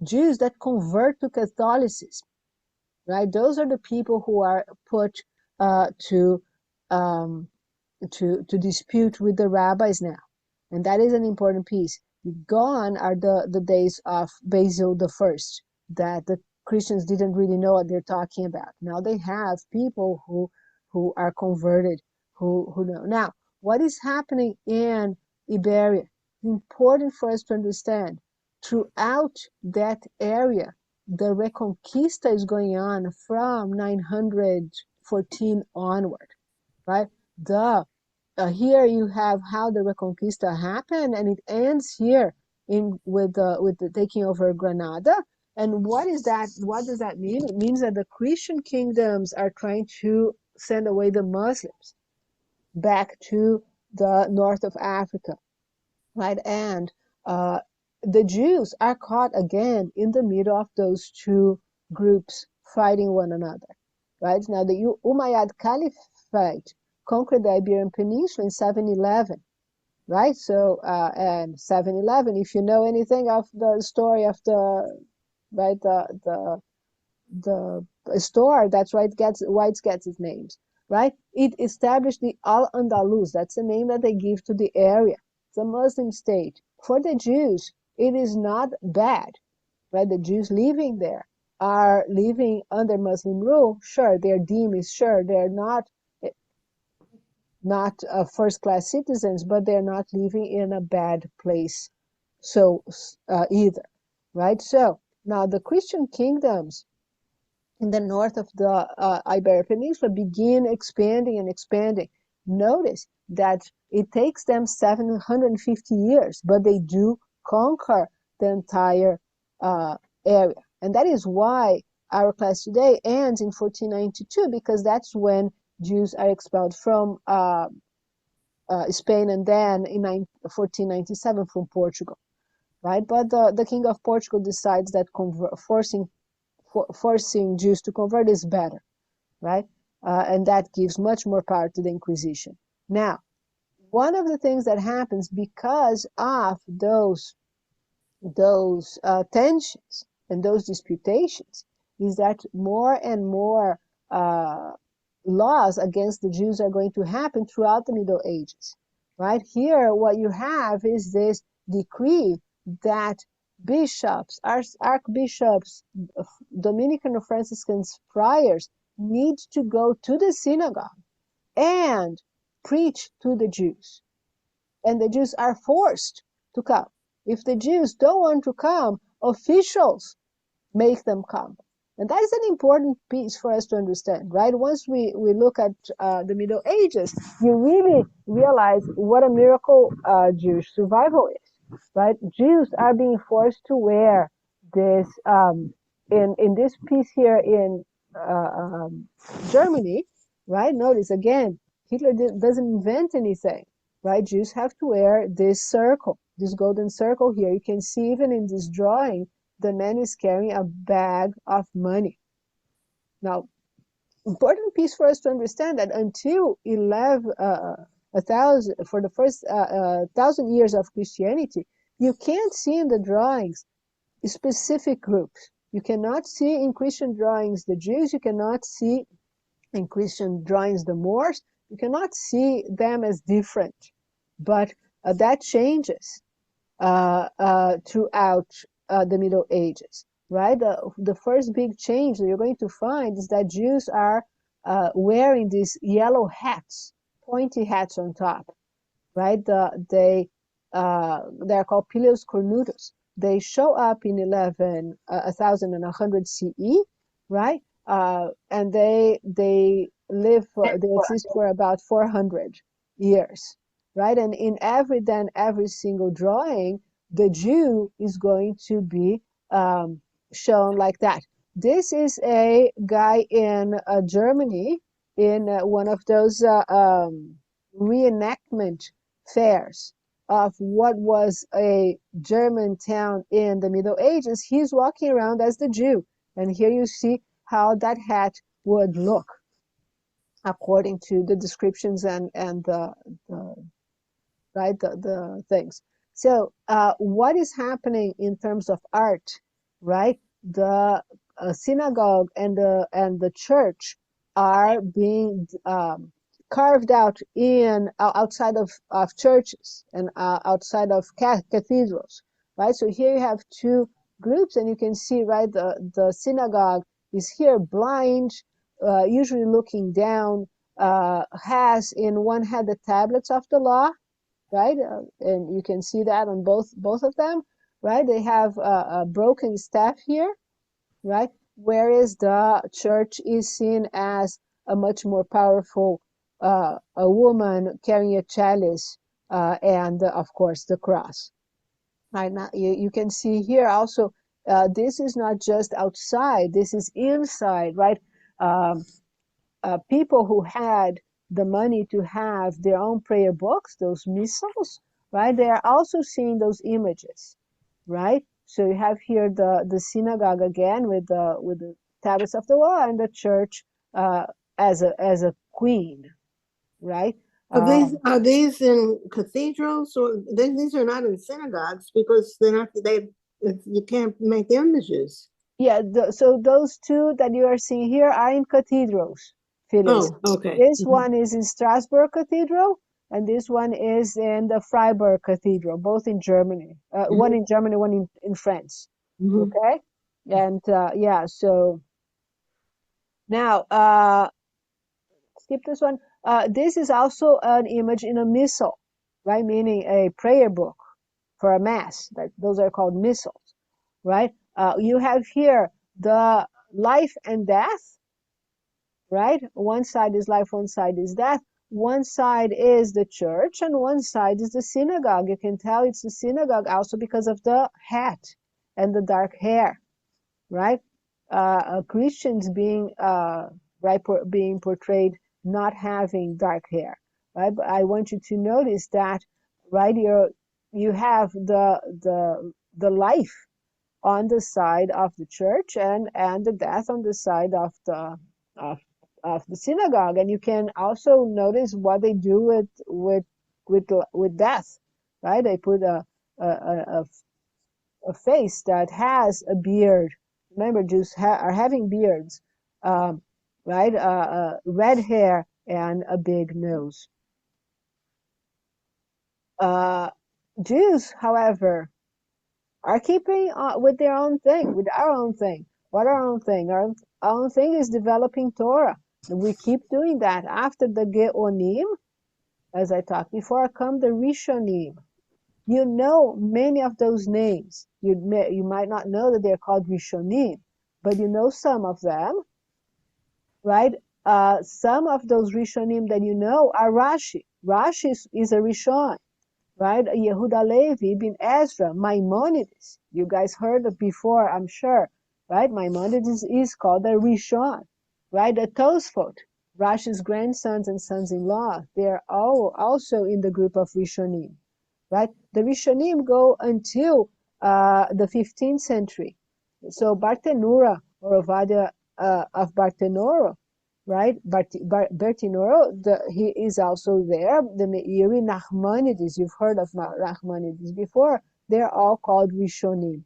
Jews that convert to Catholicism, right? Those are the people who are put to dispute with the rabbis now, and that is an important piece. Gone are the days of Basil the First, that the Christians didn't really know what they're talking about. Now they have people who are converted, who know. Now, what is happening in Iberia? Important for us to understand. Throughout that area, the Reconquista is going on from 914 onward, right? Here you have how the Reconquista happened, and it ends here with the taking over Granada. And what is that? What does that mean? It means that the Christian kingdoms are trying to send away the Muslims back to the north of Africa, right? And the Jews are caught again in the middle of those two groups fighting one another, right? Now the Umayyad Caliphate conquered the Iberian Peninsula in 711, right? So, and 711, if you know anything of the story of the store, that's why it gets its names, right? It established the Al-Andalus. That's the name that they give to the area, It's a Muslim state. For the Jews, it is not bad, right? The Jews living there are living under Muslim rule. Sure, their deen is sure they're not first-class citizens, but they're not living in a bad place. So either, right? So now the Christian kingdoms in the north of the Iberian Peninsula begin expanding and expanding. Notice that it takes them 750 years, but they do conquer the entire area. And that is why our class today ends in 1492, because that's when Jews are expelled from Spain, and then in 1497 from Portugal, right? But the king of Portugal decides that forcing Jews to convert is better, right? And that gives much more power to the Inquisition. Now, one of the things that happens because of those tensions and those disputations is that more and more laws against the Jews are going to happen throughout the Middle Ages, right? Here, what you have is this decree that bishops, archbishops, Dominican or Franciscans, friars need to go to the synagogue and preach to the Jews. And the Jews are forced to come. If the Jews don't want to come, officials make them come. And that is an important piece for us to understand, right? Once we look at the Middle Ages, you really realize what a miracle Jewish survival is, right? Jews are being forced to wear this, in this piece here in Germany, right? Notice again, Hitler doesn't invent anything, right? Jews have to wear this circle, this golden circle here. You can see even in this drawing, the man is carrying a bag of money. Now, important piece for us to understand that until for the first 1,000 years of Christianity, you can't see in the drawings specific groups. You cannot see in Christian drawings the Jews. You cannot see in Christian drawings the Moors. You cannot see them as different. But that changes throughout the Middle Ages, right? The first big change that you're going to find is that Jews are wearing these yellow hats, pointy hats on top, right? They're called pileus cornutus. They show up in 1100 CE, right? And they exist for about 400 years, right? And in every single drawing, the Jew is going to be shown like that. This is a guy in Germany in one of those reenactment fairs of what was a German town in the Middle Ages. He's walking around as the Jew. And here you see how that hat would look according to the descriptions and the things. So what is happening in terms of art, right? The synagogue and the church are being carved out outside of churches and outside of cathedrals, right? So here you have two groups, and you can see, right, the synagogue is here, blind, usually looking down, has in one hand the tablets of the law, right? And you can see that on both of them, right? They have a broken staff here, right? Whereas the church is seen as a much more powerful a woman carrying a chalice and of course the cross. Right now, you can see here also, this is not just outside, this is inside, right? People who had the money to have their own prayer books, those missals, right? They are also seeing those images, right? So you have here the synagogue again with the tablets of the law, and the church as a queen, right? Are these in cathedrals, or these are not in synagogues because you can't make images? Yeah, so those two that you are seeing here are in cathedrals, Phyllis. Oh, okay. This one is in Strasbourg Cathedral, and this one is in the Freiburg Cathedral, both in Germany. One in Germany, one in France. Mhm. Okay, and yeah, so now skip this one. This is also an image in a missal, right? Meaning a prayer book for a mass. Those are called missals, right? You have here the life and death, right? One side is life, one side is death. One side is the church, and one side is the synagogue. You can tell it's the synagogue also because of the hat and the dark hair, right? Christians being being portrayed not having dark hair, right? But I want you to notice that, right? You have the life on the side of the church and the death on the side of of the synagogue, and you can also notice what they do with death, right? They put a a face that has a beard. Remember, Jews are having beards, um, right? Red hair and a big nose. Uh, Jews, however, are keeping with their own thing, with our own thing. What our own thing? Our own thing is developing Torah. And we keep doing that. After the Geonim, as I talked before, come the Rishonim. You know many of those names. You might not know that they're called Rishonim, but you know some of them, right? Some of those Rishonim that you know are Rashi. Rashi is a Rishon, right? Yehuda Levi, Ibn Ezra, Maimonides. You guys heard it before, I'm sure, right? Maimonides is called a Rishon, right? A Tosfot, Rashi's grandsons and sons-in-law. They're all also in the group of Rishonim, right? The Rishonim go until the 15th century. So Bartenura or Ovadia of Bartenura, right? Bertinoro, he is also there. The Meiri, Nachmanides, you've heard of Nachmanides before. They're all called Rishonim.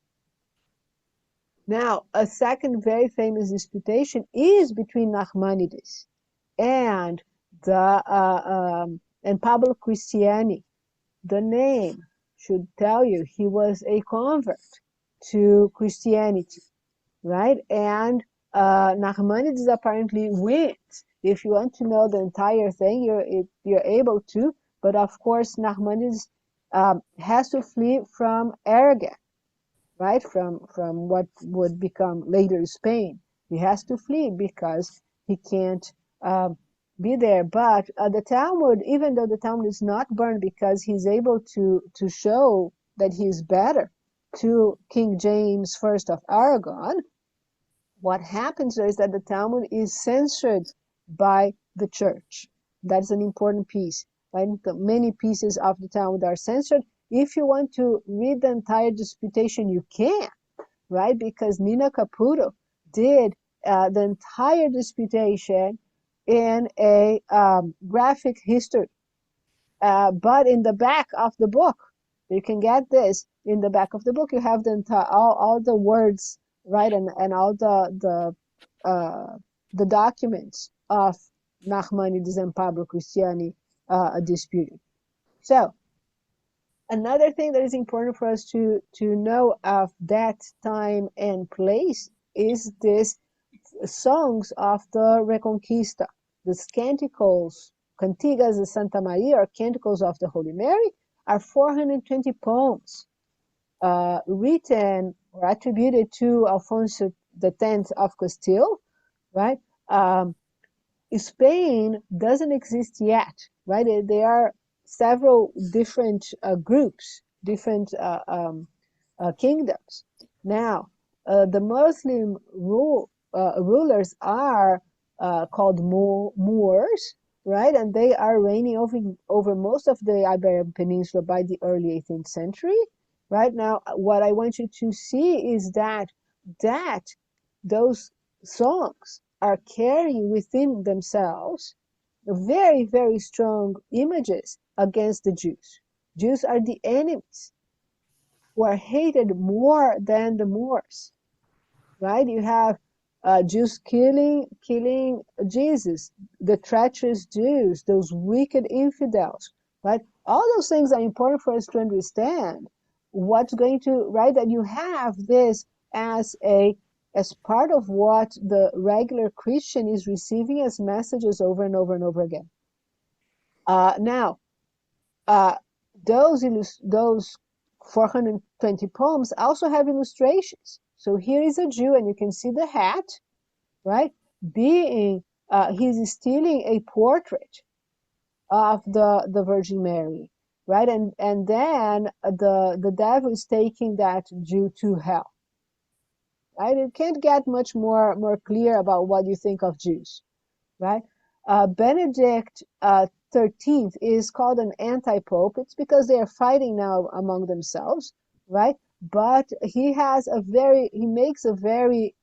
Now, a second very famous disputation is between Nachmanides and and Pablo Cristiani. The name should tell you he was a convert to Christianity, right? And Nachmanides apparently wins. If you want to know the entire thing, you're able to. But of course, Nachmanides has to flee from Aragon, right? From what would become later Spain. He has to flee because he can't be there. But the Talmud, even though the Talmud is not burned because he's able to show that he's better to King James I of Aragon, what happens there is that the Talmud is censored by the church. That's an important piece, right? Many pieces of the Talmud are censored. If you want to read the entire disputation, you can, right? Because Nina Caputo did the entire disputation in a graphic history. But in the back of the book, you can get this. In the back of the book, you have the entire all the words, right, and all the documents of Nachmanides and Pablo Cristiani disputing. So another thing that is important for us to know of that time and place is this songs of the Reconquista, the canticles, cantigas de Santa Maria, or canticles of the Holy Mary, are 420 poems written or attributed to Alfonso X of Castile, right? Spain doesn't exist yet, right? There are several different groups, different kingdoms. Now, the Muslim rulers are called Moors, right? And they are reigning over most of the Iberian Peninsula by the early 18th century. Right now, what I want you to see is that those songs are carrying within themselves very, very strong images against the Jews. Jews are the enemies who are hated more than the Moors, right? You have Jews killing Jesus, the treacherous Jews, those wicked infidels, right? All those things are important for us to understand what's going to, right? That you have this as part of what the regular Christian is receiving as messages over and over and over again. Now, those 420 poems also have illustrations. So here is a Jew, and you can see the hat, right? He's stealing a portrait of the Virgin Mary, right? And then the devil is taking that Jew to hell, right? It can't get much more clear about what you think of Jews, right? Benedict 13th is called an anti-pope. It's because they are fighting now among themselves, right? But he makes a very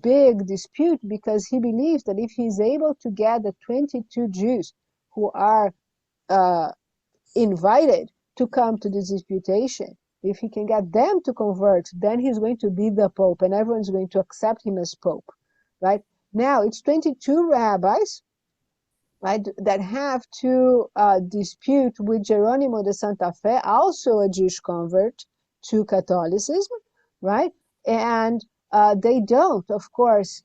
big dispute because he believes that if he's able to get the 22 Jews who are invited to come to this disputation, if he can get them to convert, then he's going to be the Pope and everyone's going to accept him as Pope, right? Now it's 22 rabbis, right, that have to dispute with Geronimo de Santa Fe, also a Jewish convert to Catholicism, right? And they don't, of course.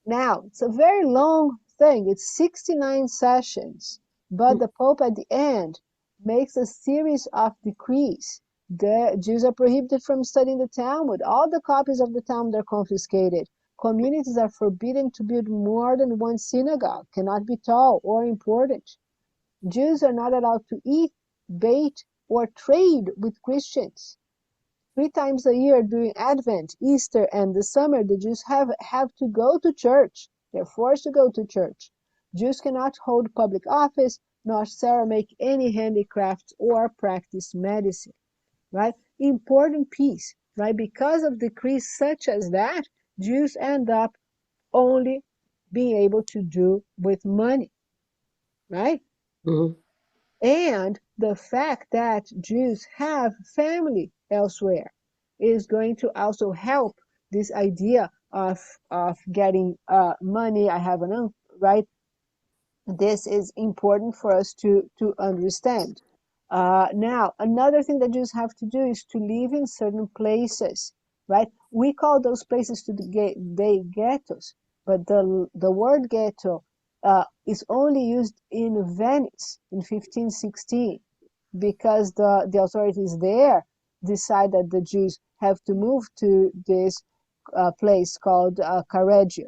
Now, it's a very long thing. It's 69 sessions, but the Pope at the end makes a series of decrees. The Jews are prohibited from studying the Talmud. All the copies of the Talmud are confiscated. Communities are forbidden to build more than one synagogue, cannot be tall or important. Jews are not allowed to eat, bait, or trade with Christians. 3 times a year during Advent, Easter, and the summer, the Jews have to go to church. They're forced to go to church. Jews cannot hold public office, nor sell or make any handicrafts or practice medicine, right? Important piece, right? Because of decrees such as that, Jews end up only being able to do with money, right? Mhm. And the fact that Jews have family elsewhere is going to also help this idea of getting money. I have an uncle, right? This is important for us to understand. Now, another thing that Jews have to do is to live in certain places, right? We call those places today ghettos, but the word ghetto is only used in Venice in 1516 because the authorities there decide that the Jews have to move to this place called Correggio,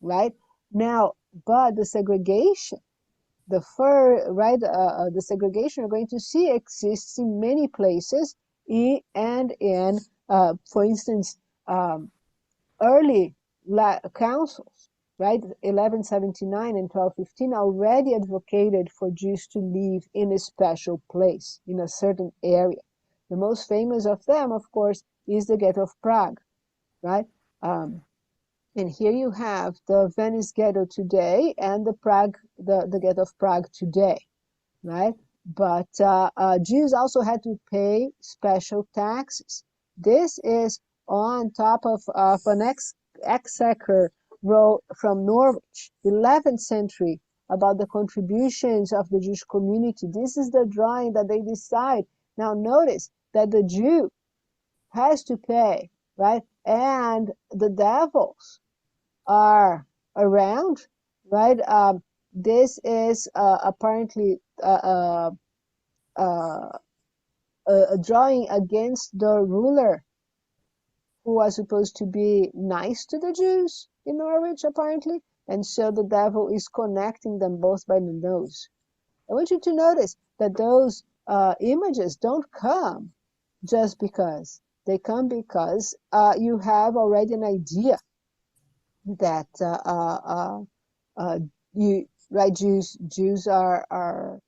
right? Now, but the segregation, the segregation you're going to see exists in many places, and in, for instance, early councils, right, 1179 and 1215 already advocated for Jews to live in a special place, in a certain area. The most famous of them, of course, is the Ghetto of Prague, right? And here you have the Venice ghetto today and the ghetto of Prague today, right? But Jews also had to pay special taxes. This is on top of an exchequer wrote from Norwich, 11th century, about the contributions of the Jewish community. This is the drawing that they decide. Now notice that the Jew has to pay, right? And the devils are around, right? This is apparently a drawing against the ruler who was supposed to be nice to the Jews in Norwich, apparently. And so the devil is connecting them both by the nose. I want you to notice that those images don't come just because. They come because you have already an idea that Jews are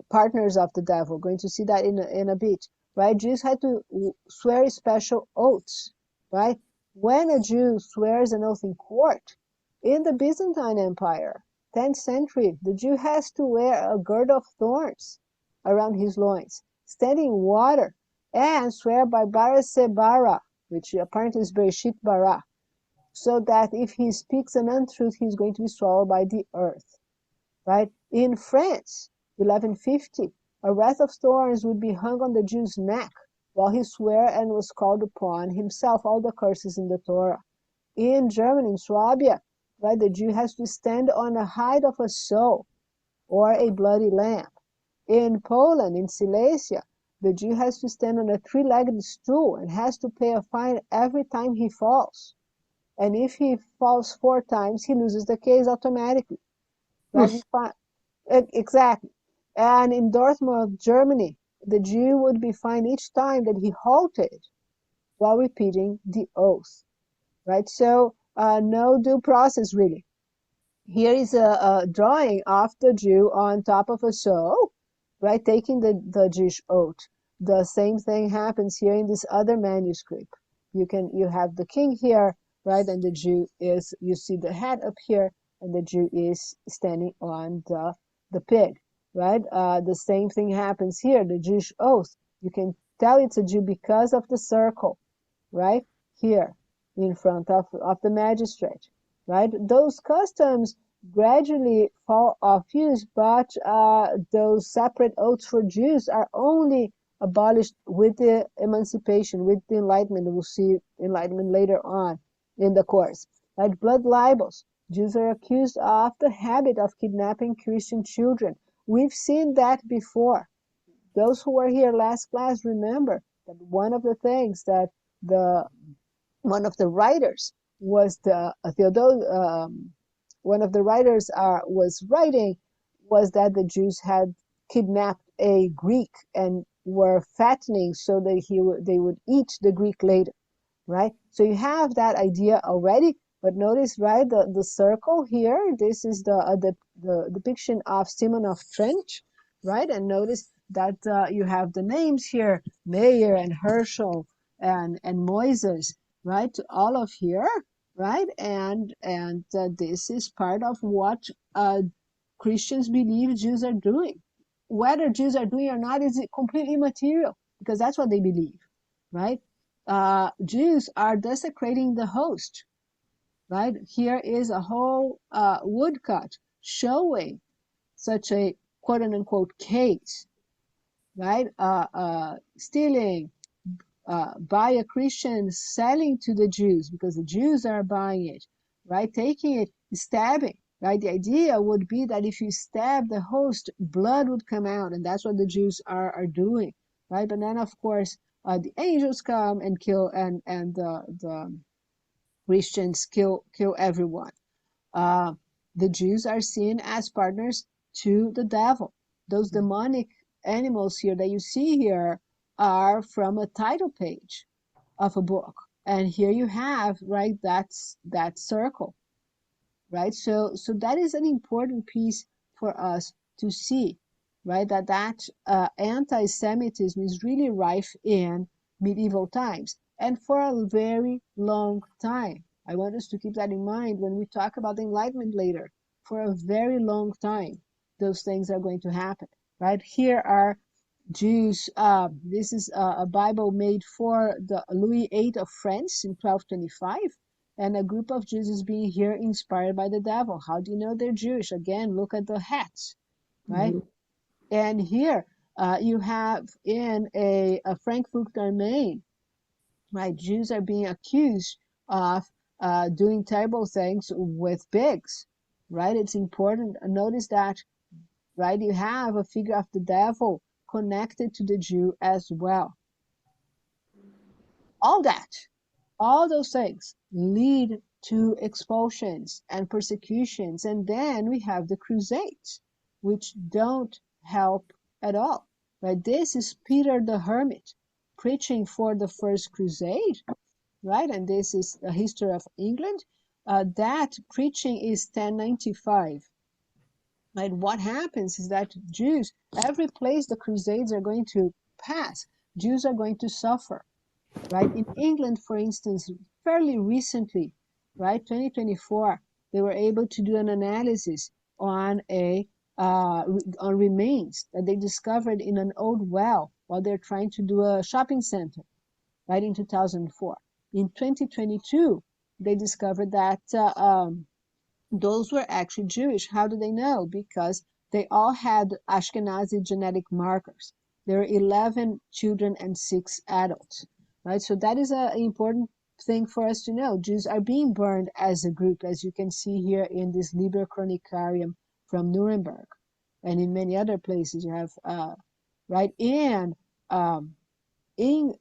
partners of the devil. Going to see that in a bit, right? Jews had to swear special oaths, right? When a Jew swears an oath in court in the Byzantine Empire, 10th century, the Jew has to wear a girdle of thorns around his loins, stand in water, and swear by Bara Sebara, which apparently is Bereshit Bara, so that if he speaks an untruth, he's going to be swallowed by the earth, right? In France, 1150, A wreath of thorns would be hung on the Jew's neck while he swore and was called upon himself all the curses in the Torah. In Germany, in Swabia, right, the Jew has to stand on the hide of a sow or a bloody lamb. In Poland, in Silesia, the Jew has to stand on a three-legged stool and has to pay a fine every time he falls. And if he falls 4 times, he loses the case automatically. Right? Exactly. And in Dortmund, Germany, the Jew would be fined each time that he halted while repeating the oath. Right? So no due process, really. Here is a drawing of the Jew on top of a sow, right, taking the Jewish oath. The same thing happens here in this other manuscript. You have the king here, right, and the Jew is, you see the head up here, and the Jew is standing on the pig, right? The same thing happens here, the Jewish oath. You can tell it's a Jew because of the circle, right, here in front of the magistrate, right? Those customs gradually fall off use, but those separate oaths for Jews are only abolished with the emancipation, with the Enlightenment. We'll see Enlightenment later on in the course. Like blood libels, Jews are accused of the habit of kidnapping Christian children. We've seen that before. Those who were here last class remember that one of the things that one of the writers was one of the writers was writing was that the Jews had kidnapped a Greek and were fattening so that they would eat the Greek later, right? So you have that idea already, but notice, right, the circle here, this is the depiction of Simon of Trent, right? And notice that you have the names here, Meir and Herschel and Moises, right? All of here, right? And this is part of what Christians believe Jews are doing. Whether Jews are doing or not is completely immaterial, because that's what they believe, right? Jews are desecrating the host, right? Here is a whole woodcut showing such a quote unquote case, right? Stealing by a Christian, selling to the Jews because the Jews are buying it, right? Taking it, stabbing, right? The idea would be that if you stab the host, blood would come out, and that's what the Jews are doing, right? But then, of course, the angels come and kill, and the Christians kill everyone. The Jews are seen as partners to the devil. Those demonic animals here that you see here are from a title page of a book. And here you have, right, that's that circle, right? So that is an important piece for us to see, right? That anti-Semitism is really rife in medieval times and for a very long time. I want us to keep that in mind when we talk about the Enlightenment later. For a very long time, those things are going to happen, right? Here are Jews. This is a Bible made for the Louis VIII of France in 1225. And a group of Jews is being here inspired by the devil. How do you know they're Jewish? Again, look at the hats, right? And here you have in a Frankfurter Main, right? Jews are being accused of doing terrible things with pigs, right? It's important. Notice that, right? You have a figure of the devil connected to the Jew as well. All those things lead to expulsions and persecutions. And then we have the Crusades, which don't help at all. Right? This is Peter the Hermit preaching for the First Crusade, right? And this is the history of England. That preaching is 1095. Right? What happens is that Jews, every place the Crusades are going to pass, Jews are going to suffer. Right? In England, for instance, fairly recently, right, 2024, they were able to do an analysis on on remains that they discovered in an old well while they're trying to do a shopping center, right, in 2004. In 2022, they discovered that those were actually Jewish. How do they know? Because they all had Ashkenazi genetic markers. There were 11 children and 6 adults, right? So that is an important thing for us to know. Jews are being burned as a group, as you can see here in this Liber Chronicarium from Nuremberg, and in many other places you have, right? And in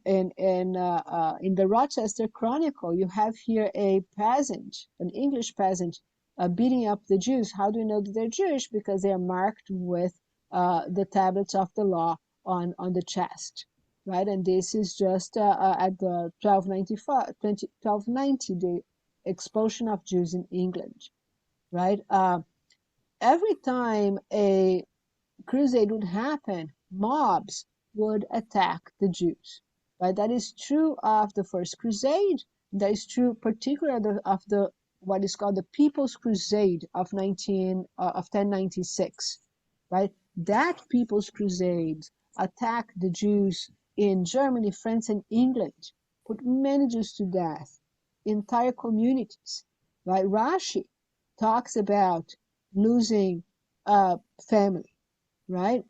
the Rochester Chronicle, you have here a peasant, an English peasant, beating up the Jews. How do we know that they're Jewish? Because they are marked with the tablets of the law on the chest, right? And this is just at the 1290, the expulsion of Jews in England, right? Every time a crusade would happen, mobs would attack the Jews. Right? That is true of the First Crusade. That is true particularly of the what is called the People's Crusade of 1096. Right? That People's Crusade attacked the Jews in Germany, France, and England, put many Jews to death, entire communities. Right? Rashi talks about losing a family, right?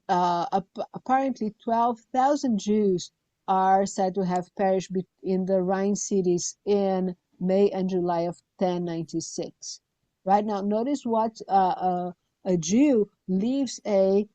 Apparently 12,000 Jews are said to have perished in the Rhine cities in May and July of 1096. Right now, notice what a Jew leaves a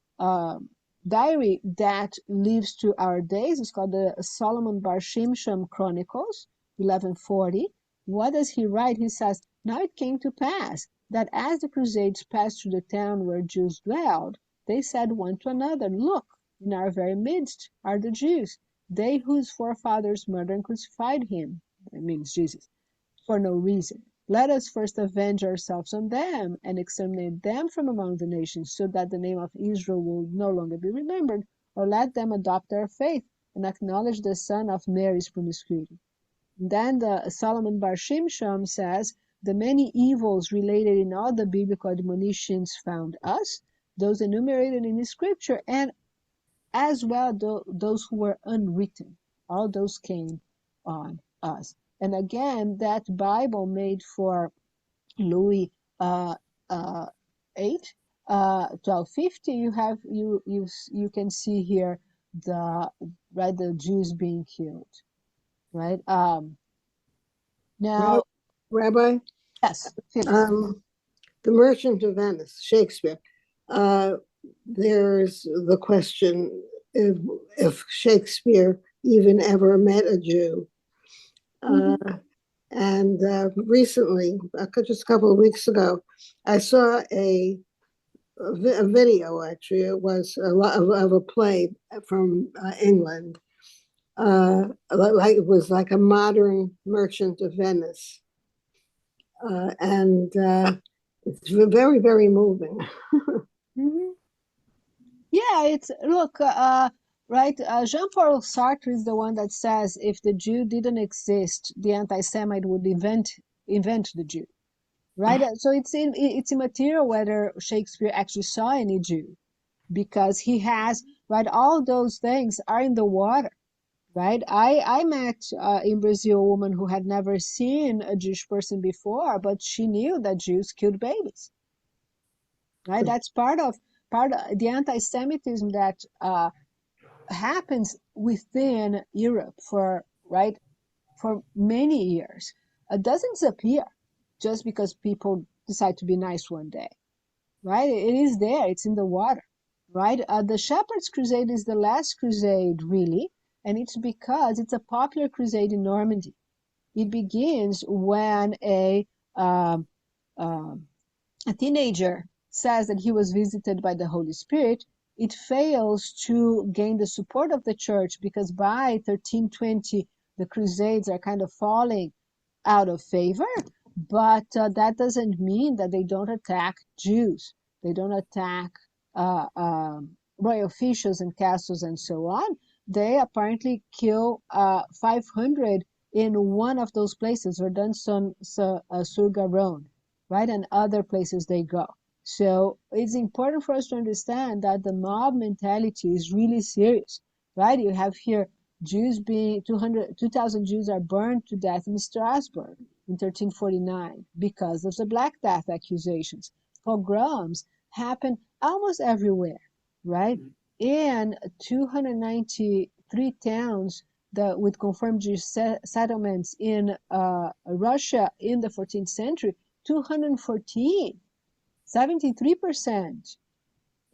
diary that lives to our days. It's called the Solomon Bar Shimshon Chronicles, 1140. What does he write? He says, "Now it came to pass that as the Crusades passed through the town where Jews dwelled, they said one to another, Look, in our very midst are the Jews, they whose forefathers murdered and crucified him," that means Jesus, "for no reason. Let us first avenge ourselves on them and exterminate them from among the nations, so that the name of Israel will no longer be remembered, or let them adopt our faith and acknowledge the son of Mary's promiscuity." Then the Solomon Bar Shimshon says, "The many evils related in all the biblical admonitions found us, those enumerated in the scripture, and as well those who were unwritten, all those came on us." And again, that Bible made for Louis VIII, 1250, you can see here the Jews being killed, right? Now, Rabbi, yes, finish. The Merchant of Venice, Shakespeare. There's the question if Shakespeare even ever met a Jew. And recently, just a couple of weeks ago, I saw a video, actually. It was of a play from England. It was like a modern Merchant of Venice. And it's very, very moving. Yeah, it's look, right. Jean-Paul Sartre is the one that says if the Jew didn't exist, the anti-Semite would invent the Jew, right? So it's immaterial whether Shakespeare actually saw any Jew, because he has, right. All those things are in the water, right? I met in Brazil a woman who had never seen a Jewish person before, but she knew that Jews killed babies, right? That's part of the anti-Semitism that happens within Europe for many years. It doesn't disappear just because people decide to be nice one day, right? It is there. It's in the water, right? The Shepherd's Crusade is the last crusade, really, and it's because it's a popular crusade in Normandy. It begins when a teenager says that he was visited by the Holy Spirit. It fails to gain the support of the church because by 1320, the Crusades are kind of falling out of favor. But that doesn't mean that they don't attack Jews. They don't attack royal officials and castles and so on. They apparently kill 500 in one of those places, Verdun-sur-Garonne, right? And other places they go. So it's important for us to understand that the mob mentality is really serious, right? You have here Jews being 2,000 Jews are burned to death in Strasbourg in 1349 because of the Black Death accusations. pogroms happen almost everywhere, right? And 293 towns that with confirmed Jewish settlements in Russia in the 14th century, 214, 73%,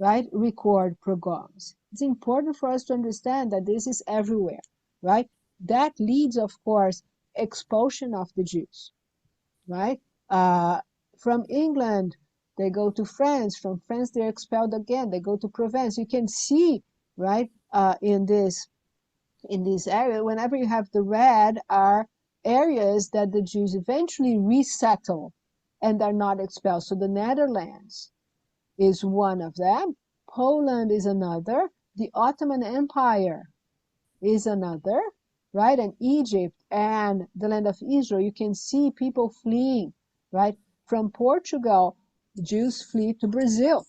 right, record pogroms. It's important for us to understand that this is everywhere, right? That leads, of course, expulsion of the Jews, right? From England, they go to France. From France, they're expelled again. They go to Provence. You can see, right, in this area, whenever you have the red, are areas that the Jews eventually resettle and are not expelled. So the Netherlands is one of them. Poland is another. The Ottoman Empire is another, right? And Egypt and the land of Israel, you can see people fleeing, right? From Portugal, Jews flee to Brazil,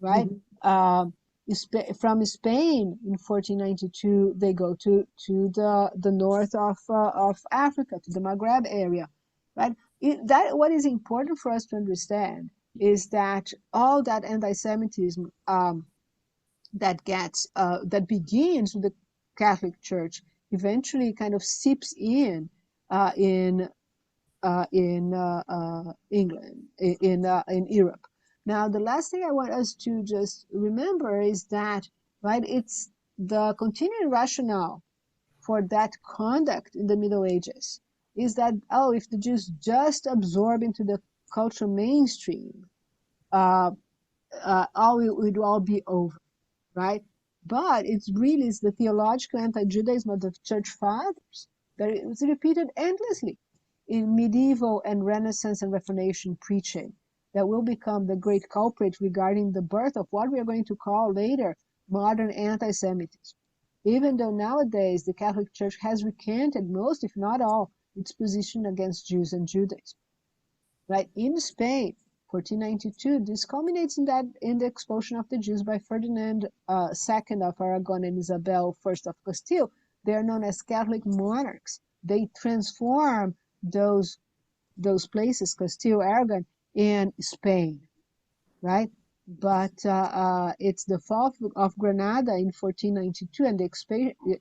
right? From Spain in 1492, they go to the north of Africa, to the Maghreb area, right? That what is important for us to understand is that all that anti-Semitism that begins with the Catholic Church eventually kind of seeps in England, in Europe. Now, the last thing I want us to just remember is that, right, it's the continuing rationale for that conduct in the Middle Ages is that, oh, if the Jews just absorb into the cultural mainstream, all it would all be over, right? But it's really the theological anti-Judaism of the church fathers that it was repeated endlessly in medieval and Renaissance and Reformation preaching that will become the great culprit regarding the birth of what we are going to call later modern anti-Semitism. Even though nowadays the Catholic Church has recanted most, if not all, its position against Jews and Judaism. Right? In Spain, 1492, this culminates in the expulsion of the Jews by Ferdinand II of Aragon and Isabel I of Castile. They are known as Catholic monarchs. They transform those places, Castile, Aragon, and Spain, right? But it's the fall of Granada in 1492 and the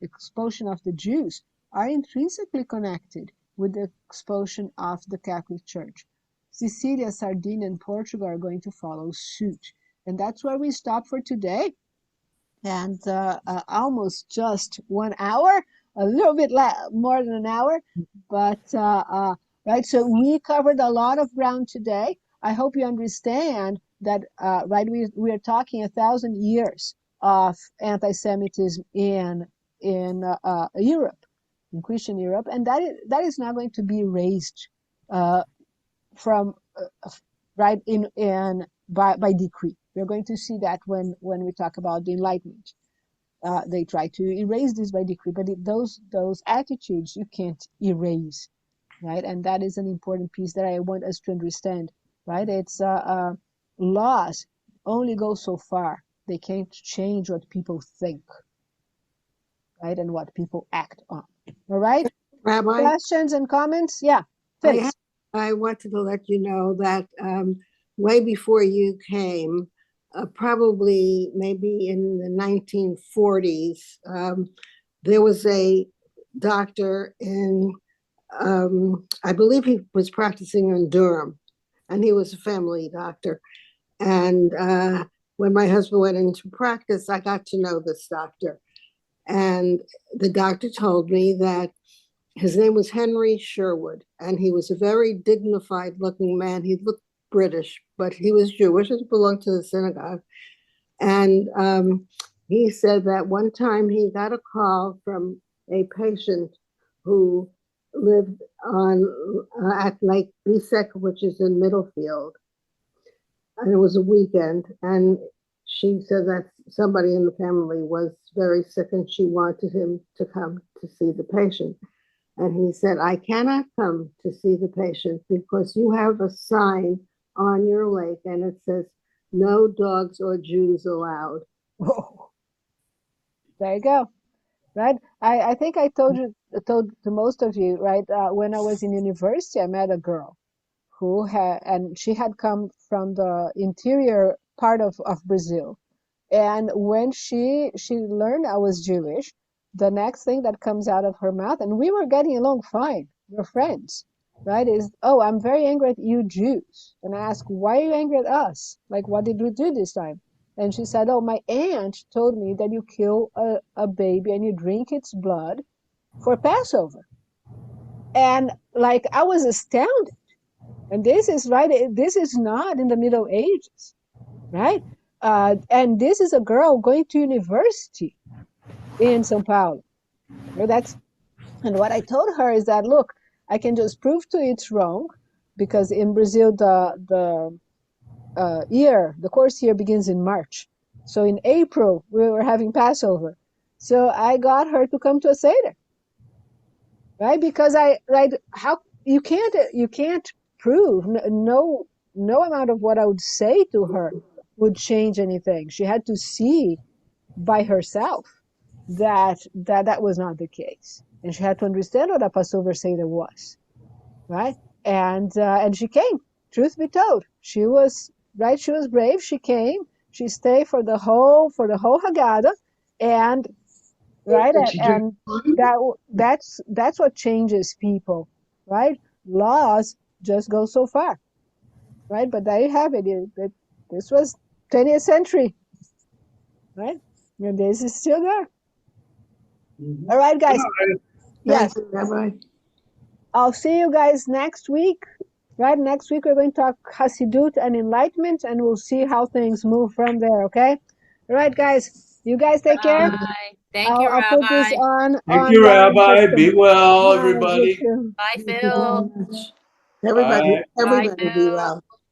expulsion of the Jews are intrinsically connected with the expulsion of the Catholic Church. Sicilia, Sardinia, and Portugal are going to follow suit. And that's where we stop for today. And almost just 1 hour, a little bit more than an hour. But, right, so we covered a lot of ground today. I hope you understand that, right, we are talking 1,000 years of anti-Semitism in Europe, in Christian Europe, and that is not going to be erased from right in by decree. We're going to see that when we talk about the Enlightenment. They try to erase this by decree, but those attitudes you can't erase, right? And that is an important piece that I want us to understand, right? It's laws only go so far. They can't change what people think, right? And what people act on. All right? Rabbi, Questions and comments? Yeah, Phyllis. I wanted to let you know that way before you came, probably maybe in the 1940s, there was a doctor in, I believe he was practicing in Durham, and he was a family doctor. And when my husband went into practice, I got to know this doctor. And the doctor told me that his name was Henry Sherwood, and he was a very dignified looking man. He looked British, but he was Jewish and belonged to the synagogue. And he said that one time he got a call from a patient who lived on at Lake Bisek, which is in Middlefield. And it was a weekend, and she said that somebody in the family was very sick and she wanted him to come to see the patient. And he said, I cannot come to see the patient because you have a sign on your lake and it says, no dogs or Jews allowed. Whoa. There you go. Right? I think I told to most of you, right? When I was in university, I met a girl who had, and she had come from the interior part of Brazil. And when she learned I was Jewish, the next thing that comes out of her mouth, and we were getting along fine, we're friends, right? Is, oh, I'm very angry at you Jews. And I asked, why are you angry at us? Like, what did we do this time? And she said, oh, my aunt told me that you kill a baby and you drink its blood for Passover. And like, I was astounded. And this is right, this is not in the Middle Ages, right? And this is a girl going to university in São Paulo. Well, and what I told her is that, look, I can just prove to you it's wrong, because in Brazil the course year begins in March. So in April we were having Passover. So I got her to come to a Seder, right? Because how you can't prove, no amount of what I would say to her would change anything. She had to see by herself that was not the case, and she had to understand what a Passover Seder was, right? And she came. Truth be told, she was right. She was brave. She came. She stayed for the whole Haggadah, and right, Did she drink and wine? that's what changes people, right? Laws just go so far, right? But there you have it. This was 20th century, right? And this is still there. Mhm. All right, guys. Yes, Thank you, Rabbi. I'll see you guys next week. Right, next week we're going to talk Hasidut and enlightenment, and we'll see how things move from there. Okay. All right, guys. You guys take care. Bye. Thank you, I'll put this Rabbi. Thank you, online just Rabbi. to, Be well, bye, you everybody. too. Bye, Thank you Phil. very much. Everybody, Bye. Bye, everybody be Phil. well.